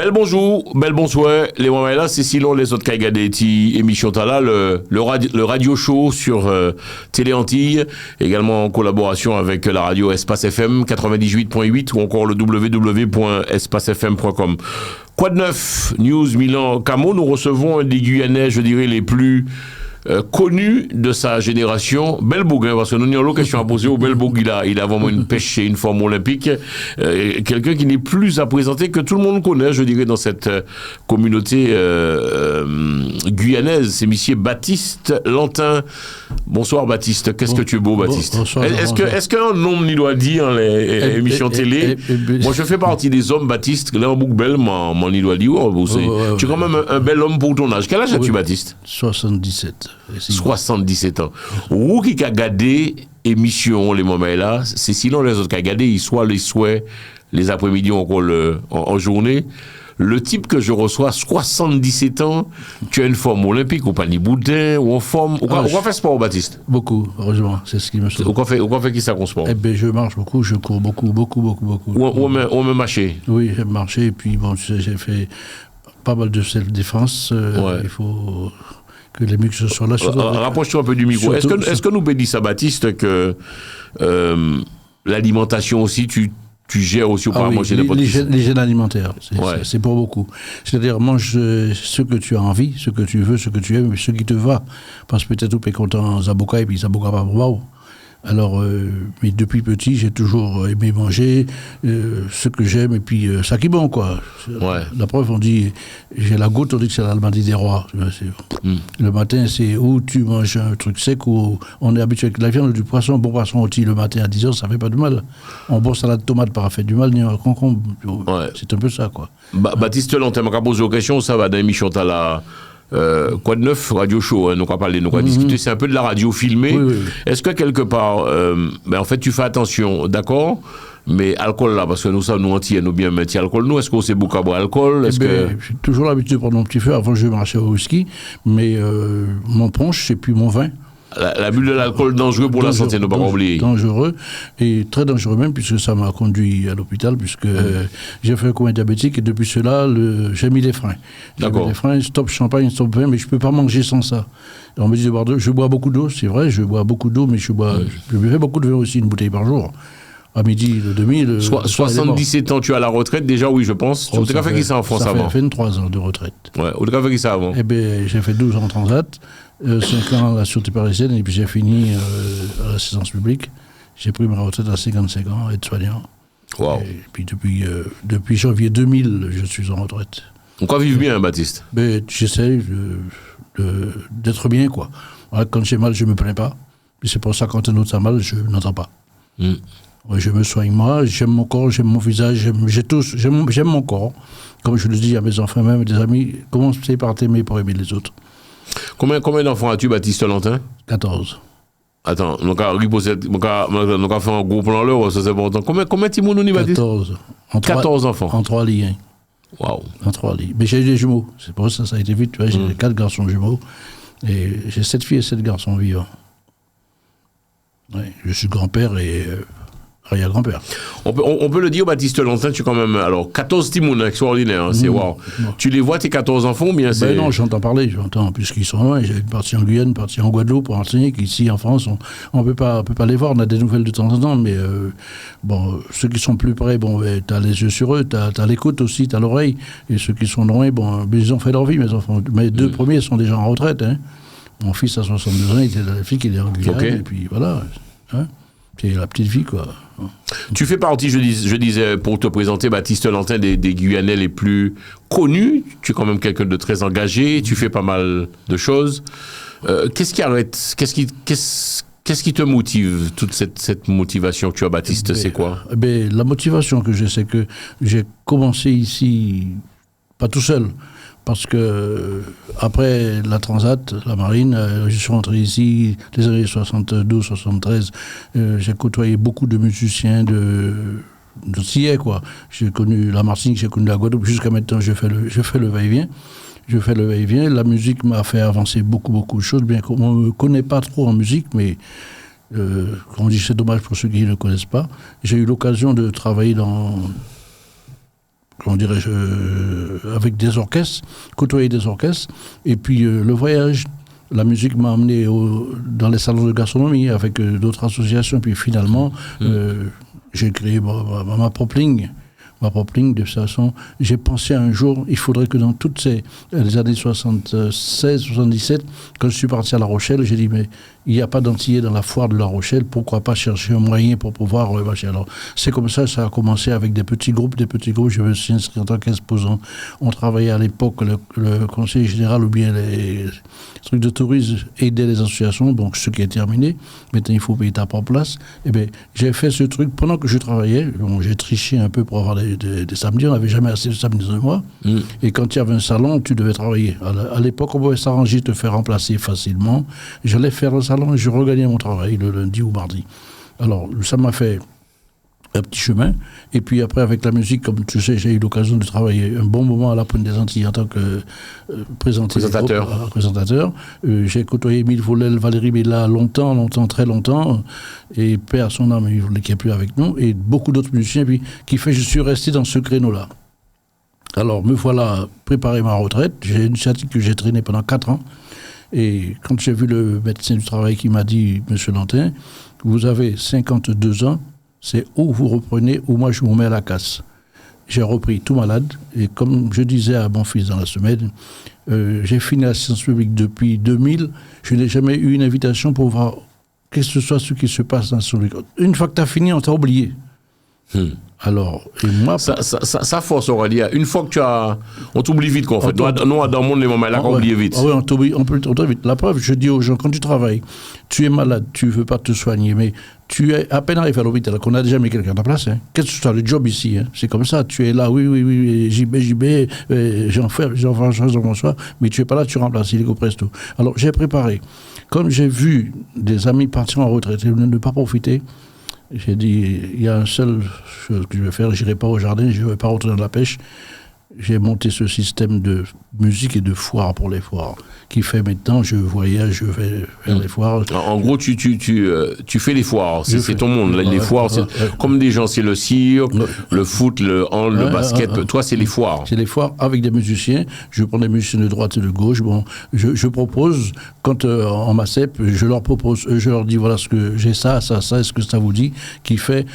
Bel bonjour, bel bonsoir. Les moments là, c'est sinon les autres qui regardent des émissions là, le radio show sur Télé Antilles, également en collaboration avec la radio Espace FM 98.8 ou encore le www.espacefm.com. Quoi de neuf? News Milan Camo, nous recevons un des Guyanais, je dirais, les plus connu de sa génération, Belboug, hein, parce que nous avons l'autre question à poser au Belboug, il a vraiment une pêche et une forme olympique, quelqu'un qui n'est plus à présenter, que tout le monde connaît, je dirais, dans cette communauté guyanaise, c'est monsieur Baptiste Lantin. Bonsoir Baptiste, qu'est-ce que tu es beau Baptiste? Bonsoir, est-ce qu'un homme n'y doit dire dans les émissions télé? Moi je fais partie des hommes Baptiste, là en boucle belle, m'en y doit dire, tu es quand même un bel homme pour ton âge. Quel âge as-tu Baptiste? 77. 77 ans. Ou qui a gardé émission les moments là, c'est sinon les autres qui a gardé, soit les souhaits, les après-midi encore en journée. Le type que je reçois, 77 ans, tu as une forme olympique, ou pas ni boudin, ou en forme. Ou quoi fait sport, Baptiste? Beaucoup, heureusement, c'est ce qui me sauve. Ou quoi fait qui ça qu'on sport? Eh bien, je marche beaucoup, je cours beaucoup. Ou me marcher? Oui, j'aime marcher, et puis bon, tu sais, j'ai fait pas mal de self-défense. Il faut que les muscles soient là. Rapproche-toi un peu du micro. Est-ce que nous peut dire ça, Baptiste, que l'alimentation aussi, tu gères aussi ou pas manger n'importe quoi? Les gènes alimentaires, c'est pour beaucoup. C'est-à-dire, mange ce que tu as envie, ce que tu veux, ce que tu aimes, ce qui te va. Parce que peut-être tu es content Zaboka et puis Zaboka pas wow. Alors, mais depuis petit, j'ai toujours aimé manger ce que j'aime et puis ça qui est bon, quoi. Ouais. La preuve, on dit, j'ai la goutte, on dit que c'est l'Almandie des rois. Le matin, c'est où tu manges un truc sec ou on est habitué avec la viande, du poisson, bon poisson rôti le matin à 10h, ça fait pas de mal. On boit salade de tomate, pas fait du mal, ni un concombre. Ouais. C'est un peu ça, quoi. Baptiste Lantin, m'a posé une question, ça va dans l'émission, t'as la... quoi de neuf, radio show, hein, nous on va parler, nous on va discuter, c'est un peu de la radio filmée. Oui. Est-ce que quelque part, en fait tu fais attention, d'accord, mais alcool là, parce que nous sommes nous entiers, nous bien mettre alcool, nous, est-ce qu'on sait beaucoup à boire alcool? J'ai toujours l'habitude de prendre mon petit feu, avant je marchais au whisky, mais mon punch et puis mon vin. La bulle de l'alcool dangereux pour la santé, ne pas oublier. Dangereux, et très dangereux même, puisque ça m'a conduit à l'hôpital, puisque j'ai fait un coma diabétique, et depuis cela, j'ai mis des freins. D'accord. Des freins, stop champagne, stop vin, mais je ne peux pas manger sans ça. Et on me dit de boire d'eau. Je bois beaucoup d'eau, c'est vrai, je bois beaucoup d'eau, mais je fais beaucoup de vin aussi, une bouteille par jour. À midi, le demi. 77 ans, tu es à la retraite déjà, oui, je pense. Tu as fait qui ça en France avant? Ça fait 23 ans de retraite. Ouais, tu as fait qui ça avant? Eh bien, j'ai fait 12 ans en transat, 5 ans à la Sûreté parisienne, et puis j'ai fini à l'assistance publique. J'ai pris ma retraite à 55 ans, aide-soignant. Wow. Et puis depuis janvier 2000, je suis en retraite. On va vivre bien, Baptiste? Ben, j'essaie d'être bien, quoi. Voilà, quand j'ai mal, je ne me plains pas. Et c'est pour ça que quand un autre a mal, je n'entends pas. Je me soigne moi, j'aime mon corps, j'aime mon visage, j'aime mon corps. Comme je le dis à mes enfants, même des amis, commencez par t'aimer pour aimer les autres. Combien d'enfants as-tu, Baptiste Lantin? 14. Attends, on a fait un gros plan là, ça c'est important. Combien de petits mounounis, Baptiste? 14. 14 enfants. En 3 lits. Hein. Waouh. En 3 lits. Mais j'ai eu des jumeaux, c'est pour ça que ça a été vite. Tu vois, j'ai 4 garçons jumeaux. Et j'ai 7 filles et 7 garçons vivants. Ouais, je suis grand-père et arrière-grand-père. On peut le dire, Baptiste Lantin, tu es quand même... Alors, 14 timouns extraordinaires, hein, c'est wow. Tu les vois, tes 14 enfants, ou bien c'est... Non, j'entends parler, puisqu'ils sont loin. J'ai une partie en Guyane, une partie en Guadeloupe, pour enseigner qu'ici, en France, on peut pas les voir. On a des nouvelles de temps en temps, mais ceux qui sont plus près, tu as les yeux sur eux, tu as l'écoute aussi, tu as l'oreille. Et ceux qui sont loin, ils ont fait leur vie, mes enfants. Mes 2 premiers sont déjà en retraite. Hein. Mon fils a 62 ans, il était la fille qui est en Guyane, et puis voilà. Hein. C'est la petite vie, quoi. Tu fais partie, je disais, pour te présenter, Baptiste Lantin, des Guyanais les plus connus. Tu es quand même quelqu'un de très engagé, tu fais pas mal de choses. Qu'est-ce qui arrête? Qu'est-ce qui te motive, toute cette motivation que tu as, Baptiste, c'est quoi? La motivation que j'ai, c'est que j'ai commencé ici, pas tout seul. Parce que après la Transat, la marine, je suis rentré ici les années 72, 73. J'ai côtoyé beaucoup de musiciens de Sillé, quoi. J'ai connu la Martinique, j'ai connu la Guadeloupe. Jusqu'à maintenant, je fais le va-et-vient. La musique m'a fait avancer beaucoup de choses. Bien qu'on ne me connaît pas trop en musique, mais on dit c'est dommage pour ceux qui ne le connaissent pas. J'ai eu l'occasion de travailler dans comment dirais-je, avec des orchestres, côtoyer des orchestres, et puis le voyage. La musique m'a amené dans les salons de gastronomie avec d'autres associations, puis finalement, j'ai créé ma propre ligne. De toute façon, j'ai pensé un jour, il faudrait que dans toutes les années 76, 77, quand je suis parti à La Rochelle, j'ai dit, mais il n'y a pas d'antillais dans la foire de La Rochelle, pourquoi pas chercher un moyen pour pouvoir marcher. Alors, c'est comme ça a commencé avec des petits groupes, je me suis inscrit en tant qu'exposant. On travaillait à l'époque, le conseil général ou bien les trucs de tourisme aidaient les associations, donc ce qui est terminé, maintenant il faut payer ta propre place. Eh bien, j'ai fait ce truc pendant que je travaillais, bon, j'ai triché un peu pour avoir des samedis, on n'avait jamais assez de samedis de mois, et quand il y avait un salon, tu devais travailler. À l'époque, on pouvait s'arranger, te faire remplacer facilement. J'allais faire le salon et je regagnais mon travail le lundi ou mardi. Alors, ça m'a fait un petit chemin. Et puis après, avec la musique, comme tu sais, j'ai eu l'occasion de travailler un bon moment à la Pointe des Antilles en tant que présentateur. J'ai côtoyé Émile Volel, Valérie Bella longtemps, très longtemps. Et paix à son âme, il voulait qu'il n'y ait plus avec nous. Et beaucoup d'autres musiciens, puis, qui fait que je suis resté dans ce créneau-là. Alors, me voilà préparé ma retraite. J'ai une sciatique que j'ai traînée pendant 4 ans. Et quand j'ai vu le médecin du travail qui m'a dit, Monsieur Lantin, vous avez 52 ans, c'est où vous reprenez, ou moi je vous mets à la casse. J'ai repris tout malade, et comme je disais à mon fils dans la semaine, j'ai fini la science publique depuis 2000, je n'ai jamais eu une invitation pour voir quel que ce soit ce qui se passe dans ce truc. Une fois que tu as fini, on t'a oublié. Alors, et moi... Ça force, Aurélie. Une fois que on t'oublie vite, quoi, en fait. Nous, dans le monde, les moments là, on oublie vite. Oui, on t'oublie vite. La preuve, je dis aux gens, quand tu travailles, tu es malade, tu ne veux pas te soigner, mais tu es à peine arrivé à l'hôpital, qu'on a déjà mis quelqu'un à ta place. Hein. Qu'est-ce que c'est le job ici, hein. C'est comme ça, tu es là, oui, JB, Jean-François, mais tu n'es pas là, tu remplaces, il est presto. Alors, j'ai préparé. Comme j'ai vu des amis partir en retraite et ne pas profiter, j'ai dit, il y a une seule chose que je vais faire, je n'irai pas au jardin, je ne vais pas retourner dans la pêche. J'ai monté ce système de musique et de foire pour les foires, qui fait maintenant, je voyage, je vais faire les foires. En gros, tu fais les foires, c'est ton monde. Les foires, comme des gens, c'est le cirque, le foot, le hand, le basket. Toi, c'est les foires. C'est les foires avec des musiciens. Je prends des musiciens de droite et de gauche. Bon, je propose, quand en MACEP, je leur propose, je leur dis, voilà, ce que j'ai ça, est-ce que ça vous dit, qui fait,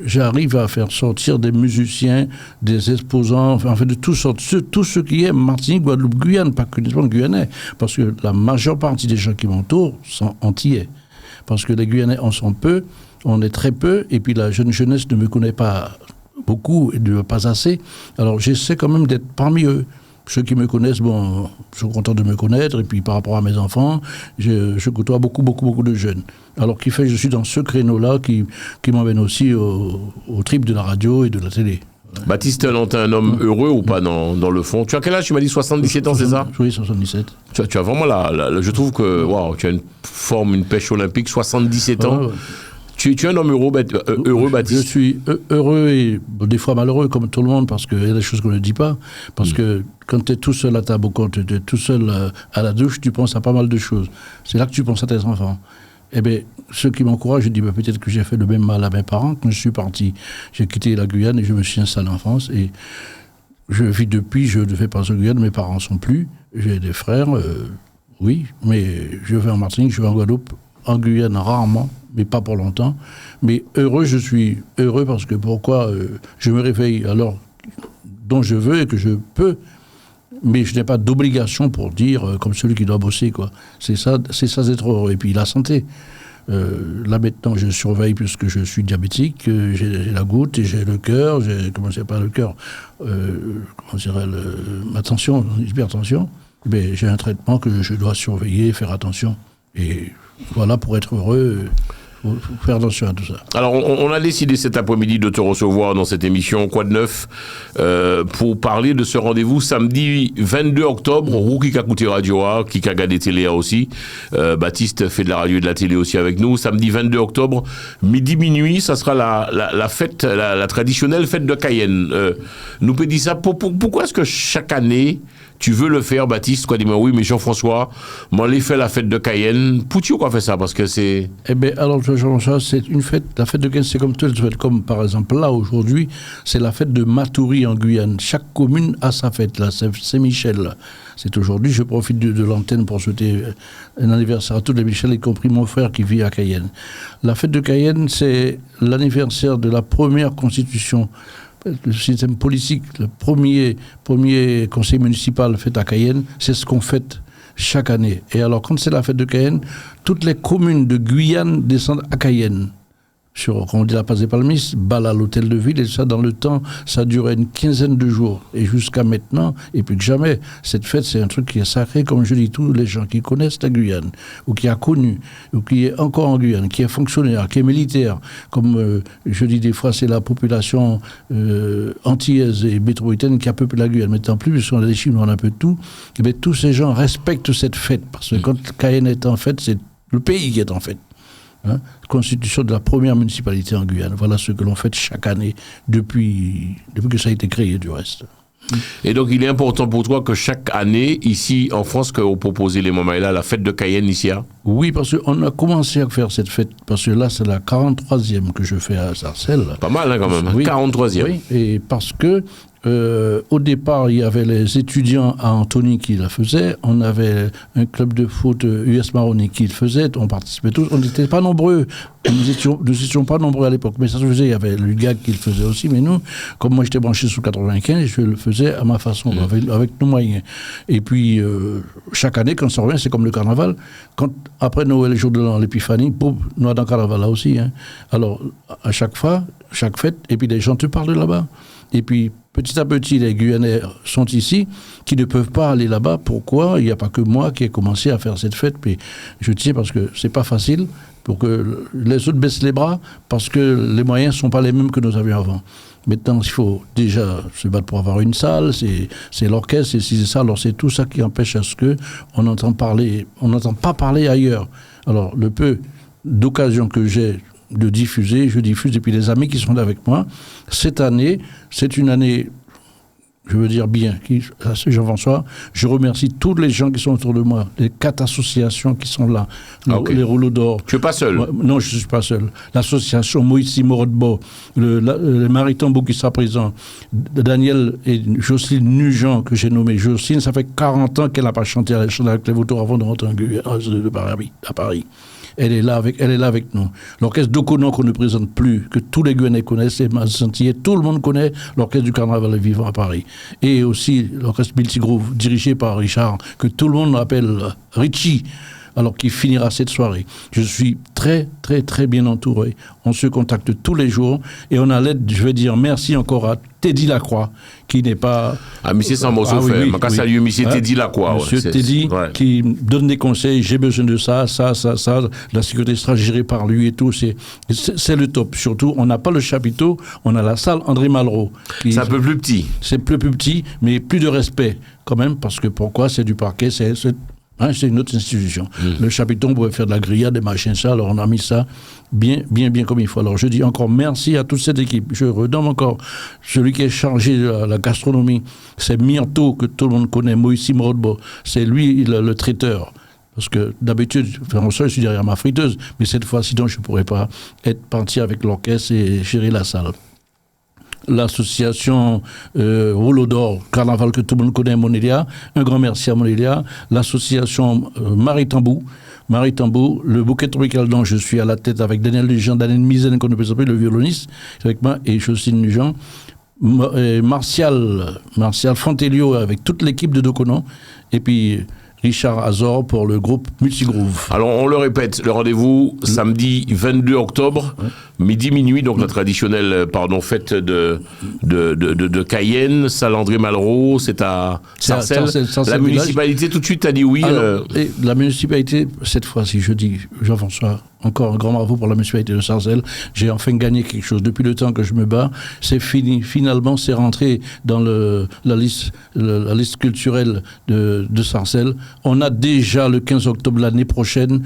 j'arrive à faire sortir des musiciens, des exposants, enfin de toutes sortes, tout ce qui est Martinique, Guadeloupe, Guyane, pas que les Guyanais, parce que la majeure partie des gens qui m'entourent sont antillais. Parce que les Guyanais en sont peu, on est très peu, et puis la jeunesse ne me connaît pas beaucoup, et pas assez. Alors j'essaie quand même d'être parmi eux. Ceux qui me connaissent, bon, sont contents de me connaître, et puis par rapport à mes enfants, je côtoie beaucoup de jeunes. Alors qui fait que je suis dans ce créneau-là qui m'emmène aussi au trip de la radio et de la télé. Baptiste Lantin, un homme heureux ou pas dans le fond? Tu as quel âge? Tu m'as dit 77 ans, c'est ça? Oui, 77. Tu as vraiment je trouve que tu as une pêche olympique, 77 ans. Tu es un homme heureux, Baptiste? Je suis heureux et des fois malheureux, comme tout le monde, parce qu'il y a des choses qu'on ne dit pas. Parce que quand tu es tout seul à ta boca, tu es tout seul à la douche, tu penses à pas mal de choses. C'est là que tu penses à tes enfants. Eh bien, ceux qui m'encouragent, je dis peut-être que j'ai fait le même mal à mes parents. Quand je suis parti, j'ai quitté la Guyane et je me suis installé en France. Et je vis depuis, je ne fais pas en Guyane, mes parents ne sont plus. J'ai des frères, oui, mais je vais en Martinique, je vais en Guadeloupe, en Guyane rarement, mais pas pour longtemps. Mais heureux, je suis heureux parce que pourquoi je me réveille à l'heure dont je veux et que je peux. Mais je n'ai pas d'obligation pour dire comme celui qui doit bosser, quoi. C'est ça d'être heureux. Et puis la santé. Là maintenant, je surveille puisque je suis diabétique, j'ai la goutte et j'ai le cœur, ma tension, l'hypertension. Mais j'ai un traitement que je dois surveiller, faire attention. Et voilà, pour être heureux, faut faire attention à tout ça. Alors, on a décidé cet après-midi de te recevoir dans cette émission Quoi de neuf pour parler de ce rendez-vous samedi 22 octobre au Kika Kouté Radio, Kika Gade Télé aussi. Baptiste fait de la radio et de la télé aussi avec nous. Samedi 22 octobre, minuit, ça sera la fête, la traditionnelle fête de Cayenne. Nous peut dire ça. Pourquoi est-ce que chaque année tu veux le faire, Baptiste, quoi, dis-moi, oui, mais Jean-François, moi, les fait la fête de Cayenne, Poutio, quoi, fait ça, parce que c'est... Eh bien, alors, Jean-François, c'est une fête, la fête de Cayenne, c'est comme toutes les fêtes, comme par exemple, là, aujourd'hui, c'est la fête de Matoury en Guyane. Chaque commune a sa fête, là, c'est Michel, là. C'est aujourd'hui, je profite de l'antenne pour souhaiter un anniversaire à tous les Michel, y compris mon frère qui vit à Cayenne. La fête de Cayenne, c'est l'anniversaire de la première constitution, le système politique, le premier conseil municipal fait à Cayenne, c'est ce qu'on fête chaque année. Et alors, quand c'est la fête de Cayenne, toutes les communes de Guyane descendent à Cayenne. Comme on dit la Place des Palmistes, bal à l'hôtel de ville, et ça, dans le temps, ça durait une quinzaine de jours. Et jusqu'à maintenant, et plus que jamais, cette fête, c'est un truc qui est sacré, comme je dis, tous les gens qui connaissent la Guyane, ou qui a connu, ou qui est encore en Guyane, qui est fonctionnaire, qui est militaire, comme je dis des fois, c'est la population antillaise et métropolitaine qui a peuplé la Guyane. Maintenant plus, puisqu'on a des Chinois, on a un peu de tout, et bien, tous ces gens respectent cette fête, parce que quand Cayenne est en fête, c'est le pays qui est en fête. Constitution de la première municipalité en Guyane. Voilà ce que l'on fait chaque année depuis que ça a été créé, du reste. Et donc, il est important pour toi que chaque année, ici en France, que vous proposez les moments là, la fête de Cayenne ici. Oui, parce qu'on a commencé à faire cette fête, parce que là, c'est la 43e que je fais à Sarcelles. Pas mal, hein, quand même. Oui, 43e. Oui, et parce que au départ, il y avait les étudiants à Antony qui la faisaient. On avait un club de foot US Maroni qui le faisait. On participait tous. On n'était pas nombreux. Nous n'étions pas nombreux à l'époque. Mais ça se faisait. Il y avait l'UGAC qui le faisait aussi. Mais nous, comme moi j'étais branché sous 95, je le faisais à ma façon, avec nos moyens. Et puis, chaque année, quand ça revient, c'est comme le carnaval. Après Noël, les jours de l'an, l'épiphanie, boum, nous avons dans le carnaval là aussi. Hein. Alors, à chaque fois, chaque fête, et puis les gens te parlent de là-bas. Et puis, petit à petit, les Guyanais sont ici, qui ne peuvent pas aller là-bas. Pourquoi ? Il n'y a pas que moi qui ai commencé à faire cette fête. Puis je tiens parce que c'est pas facile pour que les autres baissent les bras, parce que les moyens ne sont pas les mêmes que nous avions avant. Maintenant, il faut déjà se battre pour avoir une salle, c'est l'orchestre, c'est ça. Alors c'est tout ça qui empêche à ce qu'on n'entend pas parler ailleurs. Alors le peu d'occasions que j'ai de diffuser, je diffuse, et puis les amis qui sont là avec moi. Cette année, c'est une année, je veux dire bien, c'est Jean-François, je remercie tous les gens qui sont autour de moi, les 4 associations qui sont là, les rouleaux d'or. Tu n'es pas seul? Non, je ne suis pas seul. L'association Moïse Morodbo, le Maritambo qui sera présent, Daniel et Jocelyne Nugent, que j'ai nommé Jocelyne, ça fait 40 ans qu'elle n'a pas chanté avec les vautours avant de rentrer à Paris. Elle est là avec nous. L'orchestre d'Okonon qu'on ne présente plus, que tous les Guyanais connaissent, les Mazantillais, tout le monde connaît l'orchestre du Carnaval vivant à Paris. Et aussi l'orchestre Milty Groove, dirigé par Richard, que tout le monde appelle Richie, alors qu'il finira cette soirée. Je suis très, très, très bien entouré. On se contacte tous les jours et on a l'aide, je vais dire merci encore à Teddy Lacroix, qui n'est pas... Ah, monsieur Samboso fait. Je salue monsieur Teddy Lacroix. Monsieur Teddy, qui donne des conseils, j'ai besoin de ça, la sécurité sera gérée par lui et tout, c'est le top. Surtout, on n'a pas le chapiteau, on a la salle André Malraux. C'est un peu plus petit. C'est plus petit, mais plus de respect, quand même, parce que pourquoi ? C'est du parquet, c'est une autre institution. Le chapiteau, on pouvait faire de la grillade, des machins, ça, alors on a mis ça bien comme il faut. Alors je dis encore merci à toute cette équipe. Je redonne encore celui qui est chargé de la gastronomie, c'est Myrto, que tout le monde connaît, Moïse Morodbo, c'est lui le traiteur. Parce que d'habitude, je suis derrière ma friteuse, mais cette fois-ci, donc, je ne pourrais pas être parti avec l'orchestre et gérer la salle. L'association Rouleau d'Or, Carnaval que tout le monde connaît, Monélia, un grand merci à Monélia, l'association Marie-Tambou, le bouquet tropical dont je suis à la tête avec Daniel Nugent, Daniel Mizen, qu'on ne peut s'appeler, le violoniste, avec moi, et Jocelyne Nugent, Martial Fantelio avec toute l'équipe de Doconon, et puis Richard Azor pour le groupe Multigroove. Alors, on le répète, le rendez-vous samedi 22 octobre, minuit, donc la traditionnelle fête de Cayenne, salle André Malraux, c'est à Sarcelles. La municipalité, tout de suite, a dit oui. Alors, et la municipalité, cette fois-ci, je dis, Jean-François, encore un grand bravo pour la municipalité de Sarcelles. J'ai enfin gagné quelque chose. Depuis le temps que je me bats, c'est fini. Finalement, c'est rentré dans la liste culturelle de Sarcelles. On a déjà le 15 octobre l'année prochaine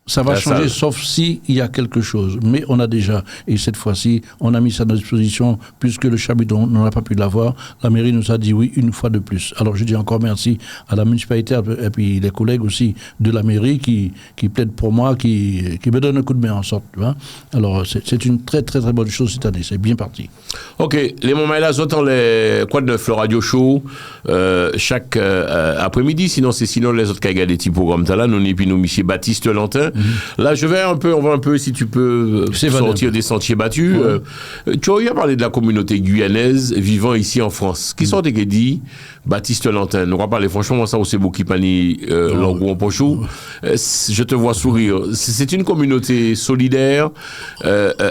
Ça va changer, sauf s'il y a quelque chose. Mais on a déjà, et cette fois-ci, on a mis ça à notre disposition, puisque le Chabidon n'a pas pu l'avoir. La mairie nous a dit oui une fois de plus. Alors je dis encore merci à la municipalité et puis les collègues aussi de la mairie qui plaident pour moi, qui me donnent un coup de main en sorte. Tu vois. Alors c'est une très très très bonne chose cette année. C'est bien parti. Ok, les moments là, j'entends les quoi de neuf, le radio show chaque après-midi. Sinon les autres qui regardent des petits programmes là, nous et puis nous monsieur Baptiste Lantin. Là, on va un peu, si tu peux, sortir des sentiers battus. Tu as parlé de la communauté guyanaise vivant ici en France. Qui sont qui dit Baptiste Lantin? Nous va parler franchement, ça, c'est beaucoup qui pani l'engouement pochou. Je te vois sourire. C'est une communauté solidaire,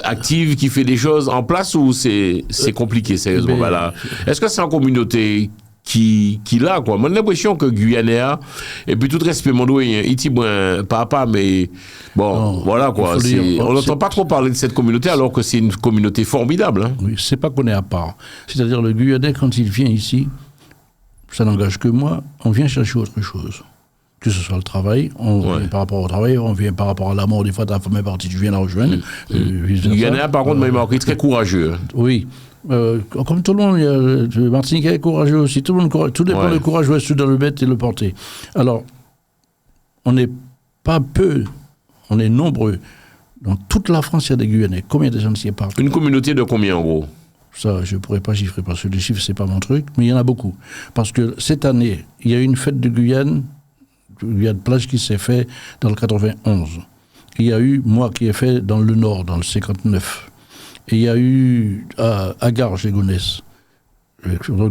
active, qui fait des choses en place ou c'est compliqué, sérieusement? Voilà. Est-ce que c'est une communauté qui l'a, quoi? Moi, j'ai l'impression que Guyanais, et puis tout respect, mon doigt, il dit, bon, papa, mais bon, voilà, quoi. On n'entend pas trop parler de cette communauté, alors que c'est une communauté formidable. Hein. Oui, c'est pas qu'on est à part. C'est-à-dire, le Guyanais, quand il vient ici, ça n'engage que moi, on vient chercher autre chose. Que ce soit le travail, on vient par rapport au travail, on vient par rapport à l'amour, des fois, ta femme est partie, tu viens la rejoindre. Guyanais, par contre, m'a marqué très courageux. Oui. Comme tout le monde, Martinique est courageux aussi. Tout dépend du courage où est-ce dans le mettre et le porter. Alors, on n'est pas peu, on est nombreux. Dans toute la France, il y a des Guyanais. Combien de gens s'y parlent? Une communauté de combien, en gros? Ça, je ne pourrais pas chiffrer parce que les chiffres, ce n'est pas mon truc. Mais il y en a beaucoup. Parce que cette année, il y a eu une fête de Guyane plage qui s'est faite dans le 91. Il y a eu, moi, qui ai fait dans le Nord, dans le 59. Et il y a eu à Garges et Gonesse.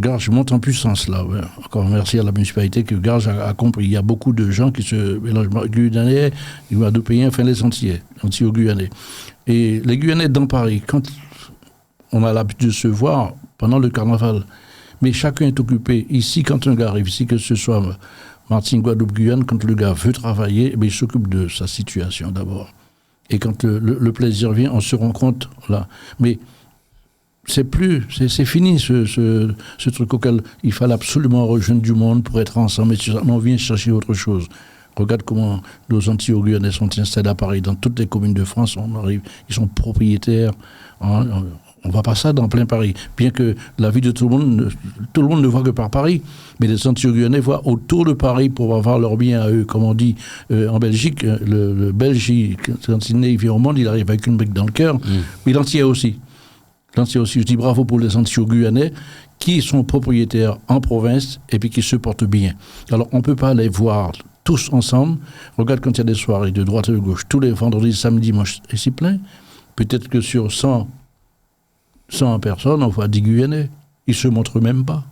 Garges monte en puissance là. Ouais. Encore merci à la municipalité que Garges a compris. Il y a beaucoup de gens qui se mélangent. Guyanais, Guadeloupéens, enfin les Antillais Guyanais. Et les Guyanais dans Paris, quand on a l'habitude de se voir pendant le carnaval, mais chacun est occupé. Ici, quand un gars arrive, ici, que ce soit Martinique, Guadeloupe, Guyane, quand le gars veut travailler, il s'occupe de sa situation d'abord. Et quand le plaisir vient, on se rend compte, là. Mais c'est fini ce truc auquel il fallait absolument rejoindre du monde pour être ensemble. Mais on vient chercher autre chose. Regarde comment nos Antillais sont installés à Paris. Dans toutes les communes de France, on arrive, ils sont propriétaires. On ne voit pas ça dans plein Paris. Bien que la vie de tout le monde ne voit que par Paris. Mais les Antillais voient autour de Paris pour avoir leur bien à eux. Comme on dit en Belgique, le Belge, quand il vient au monde, il arrive avec une brique dans le cœur. Mais l'Antillais aussi. Je dis bravo pour les Antillais guyanais qui sont propriétaires en province et puis qui se portent bien. Alors on ne peut pas les voir tous ensemble. Regarde quand il y a des soirées de droite et de gauche, tous les vendredis, samedis, dimanches, et c'est plein. Peut-être que sur 100 personnes, on voit 10 Guyanais. Ils ne se montrent même pas.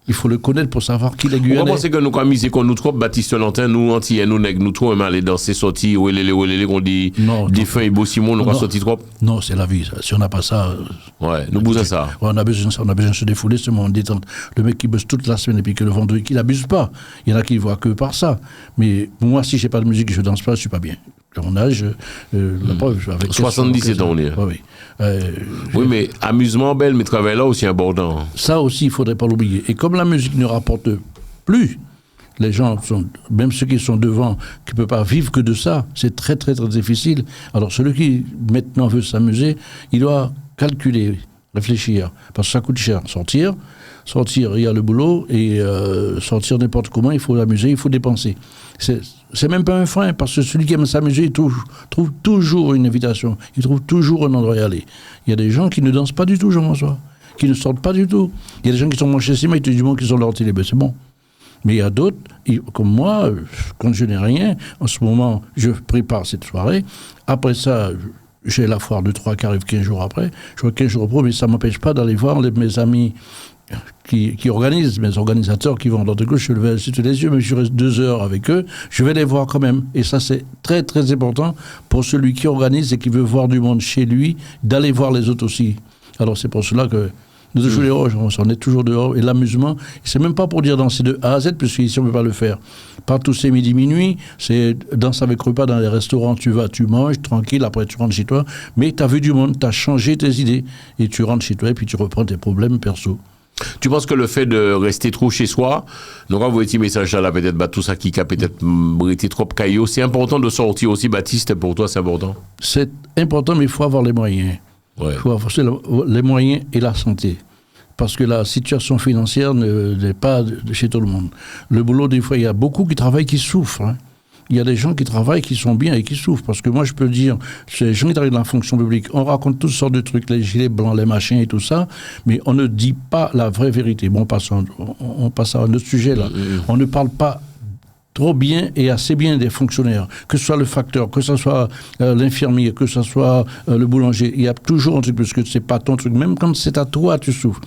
Il faut le connaître pour savoir qui est Guyanais. Comment c'est que nous avons misé qu'on nous trouve Baptiste Lantin, nous Antillais, nous trouvons aller dans ces sorties, où on dit des fins et beau Simon, nous avons sorti trop. Non, c'est la vie. Ça. Si on n'a pas ça. Ouais, nous bousons ça. Ouais, on a besoin de se défouler, ce moment détente. Le mec qui bosse toute la semaine et puis que le vendredi, qui n'abuse pas. Il y en a qui ne voient que par ça. Mais moi, si je n'ai pas de musique et je ne danse pas, je ne suis pas bien. Mon âge, la preuve, avec 77 ans, on est. Oui. Oui, mais amusement belle, mais travail là aussi important. Ça aussi, il ne faudrait pas l'oublier. Et comme la musique ne rapporte plus, les gens, même ceux qui sont devant, qui ne peuvent pas vivre que de ça, c'est très, très, très difficile. Alors, celui qui, maintenant, veut s'amuser, il doit calculer, réfléchir, parce que ça coûte cher. Sortir, il y a le boulot, et sortir n'importe comment, il faut l'amuser, il faut dépenser. C'est même pas un frein, parce que celui qui aime s'amuser, il trouve toujours une invitation, il trouve toujours un endroit à aller. Il y a des gens qui ne dansent pas du tout, Jean-François, qui ne sortent pas du tout. Il y a des gens qui sont manchés mais ils te disent qu'ils ont leur télé, c'est bon. Mais il y a d'autres, comme moi, quand je n'ai rien, en ce moment, je prépare cette soirée. Après ça, j'ai la foire de Troyes qui arrive 15 jours après. Je vois 15 jours après, mais ça ne m'empêche pas d'aller voir mes amis qui organisent, mes organisateurs qui vont dans de gauche, je le vais tous les yeux, mais je reste 2 heures avec eux, je vais les voir quand même. Et ça, c'est très, très important pour celui qui organise et qui veut voir du monde chez lui, d'aller voir les autres aussi. Alors, c'est pour cela que nous toujours dehors, on est toujours dehors. Et l'amusement, c'est même pas pour dire danser de A à Z, puisque ici, on ne peut pas le faire. Pas tous ces midi, minuit, c'est danse avec repas dans les restaurants, tu vas, tu manges, tranquille, après tu rentres chez toi. Mais tu as vu du monde, tu as changé tes idées, et tu rentres chez toi, et puis tu reprends tes problèmes perso. Tu penses que le fait de rester trop chez soi, donc quand vous étiez message là, peut-être tout ça qui a peut-être été trop caillou, c'est important de sortir aussi, Baptiste, pour toi c'est important? C'est important, mais il faut avoir les moyens. Ouais. Il faut avoir les moyens et la santé. Parce que la situation financière n'est pas chez tout le monde. Le boulot, des fois, il y a beaucoup qui travaillent qui souffrent. Hein. Il y a des gens qui travaillent, qui sont bien et qui souffrent. Parce que moi, je peux dire, ces gens qui travaillent dans la fonction publique, on raconte toutes sortes de trucs, les gilets blancs, les machins et tout ça, mais on ne dit pas la vraie vérité. Bon, on passe à un autre sujet, là. On ne parle pas trop bien et assez bien des fonctionnaires, que ce soit le facteur, que ce soit l'infirmier, que ce soit le boulanger. Il y a toujours un truc, parce que c'est pas ton truc. Même quand c'est à toi, tu souffres.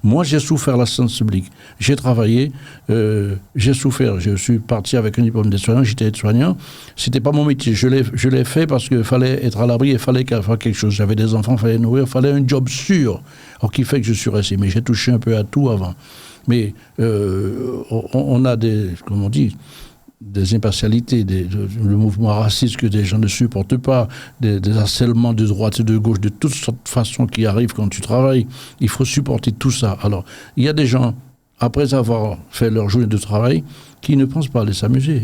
Moi, j'ai souffert la santé publique. J'ai travaillé, j'ai souffert. Je suis parti avec un diplôme d'aide-soignant, j'étais aide-soignant. C'était pas mon métier. Je l'ai fait parce qu'il fallait être à l'abri, il fallait faire quelque chose. J'avais des enfants, il fallait nourrir, il fallait un job sûr. Alors, qui fait que je suis resté. Mais j'ai touché un peu à tout avant. Mais on a comment on dit, des impartialités, le mouvement raciste que des gens ne supportent pas, des harcèlements de droite et de gauche, de toutes sortes de façons qui arrivent quand tu travailles. Il faut supporter tout ça. Alors, il y a des gens, après avoir fait leur journée de travail, qui ne pensent pas aller s'amuser.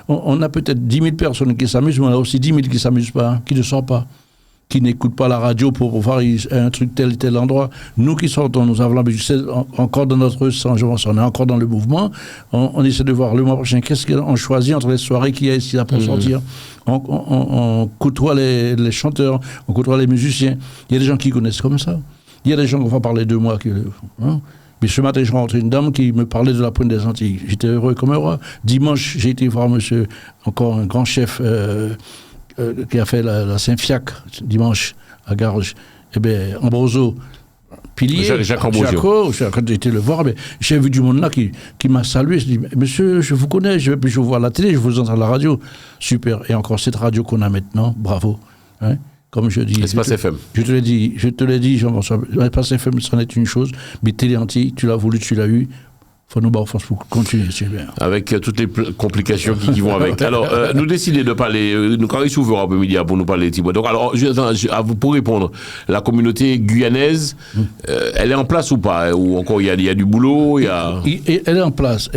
On a peut-être 10 000 personnes qui s'amusent, mais on a aussi 10 000 qui ne s'amusent pas, hein, qui ne sortent pas, qui n'écoutent pas la radio pour voir un truc tel endroit. Nous qui sortons, nous avons l'habitude, encore dans notre sens, on est encore dans le mouvement, on essaie de voir le mois prochain, qu'est-ce qu'on choisit entre les soirées qu'il y a ici là pour sortir. On côtoie les chanteurs, on côtoie les musiciens. Il y a des gens qui connaissent comme ça. Il y a des gens qu'on va parler de moi. Mais ce matin, je rencontrais une dame qui me parlait de la Pointe des Antilles. J'étais heureux comme un roi. Dimanche, j'ai été voir monsieur, encore un grand chef, qui a fait la Saint-Fiac dimanche à Garges, Ambroso, pilier, Jacques Ambrosio. Quand j'ai été le voir, j'ai vu du monde là qui m'a salué. Je dis, monsieur, je vous connais, je vous vois à la télé, je vous entends à la radio. Super. Et encore cette radio qu'on a maintenant, bravo. Hein? Comme je dis. Espace FM. Je te l'ai dit, Jean-François. Espace FM, c'en est une chose, mais Télé Antilles, tu l'as voulu, tu l'as eu. Faut nous battre pour continuer, c'est bien. Avec toutes les complications qui vont avec. Alors, nous décidons de parler, quand il s'ouvre un peu midi pour nous parler, Thibaut. Donc, alors, pour répondre, la communauté guyanaise, elle est en place ou pas? Ou encore, il y a du boulot, Elle est en place,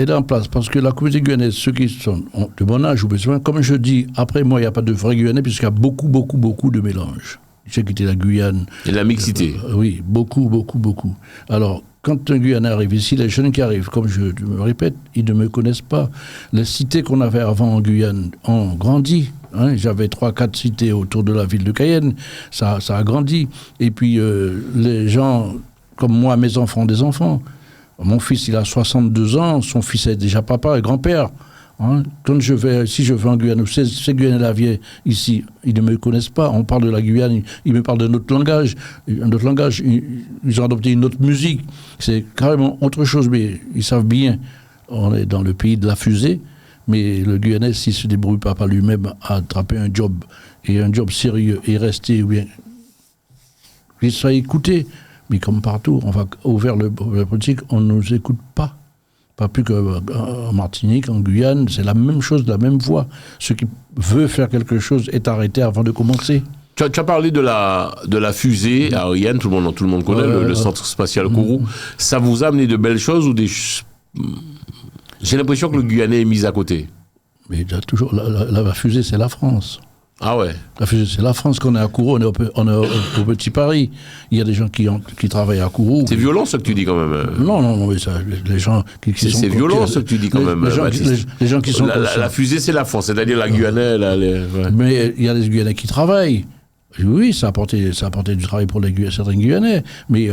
parce que la communauté guyanaise, ceux qui sont de mon âge ou besoin, comme je dis, après moi, il n'y a pas de vrai Guyanais, puisqu'il y a beaucoup de mélanges. J'ai quitté la Guyane. Et la mixité. Oui, beaucoup. Alors, quand un Guyanais arrive ici, les jeunes qui arrivent, comme je me répète, ils ne me connaissent pas. Les cités qu'on avait avant en Guyane ont grandi. Hein. J'avais 3-4 cités autour de la ville de Cayenne. Ça a grandi. Et puis, les gens, comme moi, mes enfants, des enfants. Mon fils, il a 62 ans. Son fils est déjà papa et grand-père. Hein, si je vais en Guyane, ces Guyanais-là viennent ici, ils ne me connaissent pas. On parle de la Guyane, ils me parlent de notre langage. Ils ont adopté une autre musique. C'est carrément autre chose, mais ils savent bien. On est dans le pays de la fusée, mais le Guyanais, s'il ne se débrouille pas par lui-même à attraper un job, et un job sérieux, et rester, ou bien, il soit écouté. Mais comme partout, on va ouvrir le politique, on ne nous écoute pas. Pas plus qu'en Martinique, en Guyane, c'est la même chose, la même voix. Ce qui veut faire quelque chose est arrêté avant de commencer. Tu as parlé de la fusée Ariane, tout le monde connaît, le centre spatial Kourou. Ça vous a amené de belles choses ou des... J'ai l'impression que le Guyanais est mis à côté. Mais il y a toujours... La fusée, c'est la France. Ah ouais. La fusée, c'est la France. Qu'on est à Kourou, on est au Petit Paris. Il y a des gens qui travaillent à Kourou. C'est violent ce que tu dis quand même. Non, mais ça, les gens qui sont... C'est violent ce que tu dis quand même, Baptiste. Les gens qui sont... La fusée, c'est la France, c'est-à-dire la Guyanais... Ouais. Mais il y a des Guyanais qui travaillent. Oui, ça a apporté du travail pour certains Guyanais, mais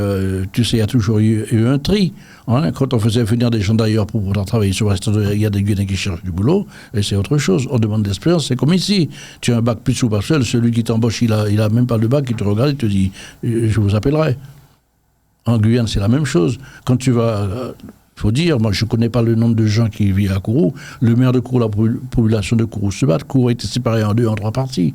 tu sais, il y a toujours eu un tri. Hein. Quand on faisait venir des gens d'ailleurs pour pouvoir travailler sur la station, il y a des Guyanais qui cherchent du boulot, et c'est autre chose. On demande de l'expérience, c'est comme ici. Tu as un bac plus ou pas seul, celui qui t'embauche, il a même pas le bac, il te regarde et te dit « je vous appellerai ». En Guyane, c'est la même chose. Quand tu vas... Il faut dire, moi je ne connais pas le nombre de gens qui vivent à Kourou. Le maire de Kourou, la population de Kourou se bat. Kourou a été séparé en 3 parties.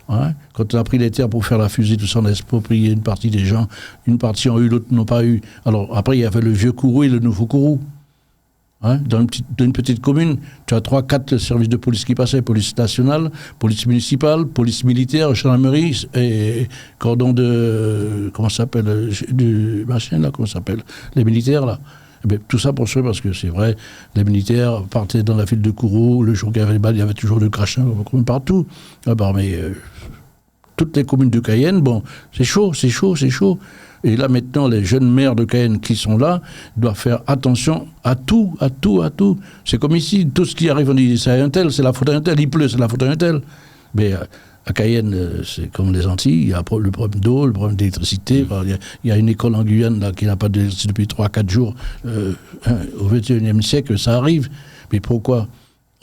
Hein? Quand on a pris les terres pour faire la fusée, tout ça, on a exproprié une partie des gens. Une partie ont eu, l'autre n'ont pas eu. Alors après, il y avait le vieux Kourou et le nouveau Kourou. Hein, dans une petite commune, tu as 3-4 services de police qui passaient, police nationale, police municipale, police militaire, gendarmerie et cordon de... comment ça s'appelle, du machin là, comment ça s'appelle, les militaires là. Et bien, tout ça pour ça, parce que c'est vrai, les militaires partaient dans la ville de Kourou, le jour qu'il y avait les balles, il y avait toujours de crachin partout. Ah bah, mais toutes les communes de Cayenne, bon, c'est chaud. Et là, maintenant, les jeunes maires de Cayenne qui sont là doivent faire attention à tout. C'est comme ici, tout ce qui arrive, on dit c'est un tel, c'est la faute d'un tel, il pleut, c'est la faute d'un tel. Mais à Cayenne, c'est comme les Antilles, il y a le problème d'eau, le problème d'électricité. Il y a une école en Guyane là, qui n'a pas d'électricité depuis 3-4 jours. Au XXIe siècle, ça arrive. Mais pourquoi ?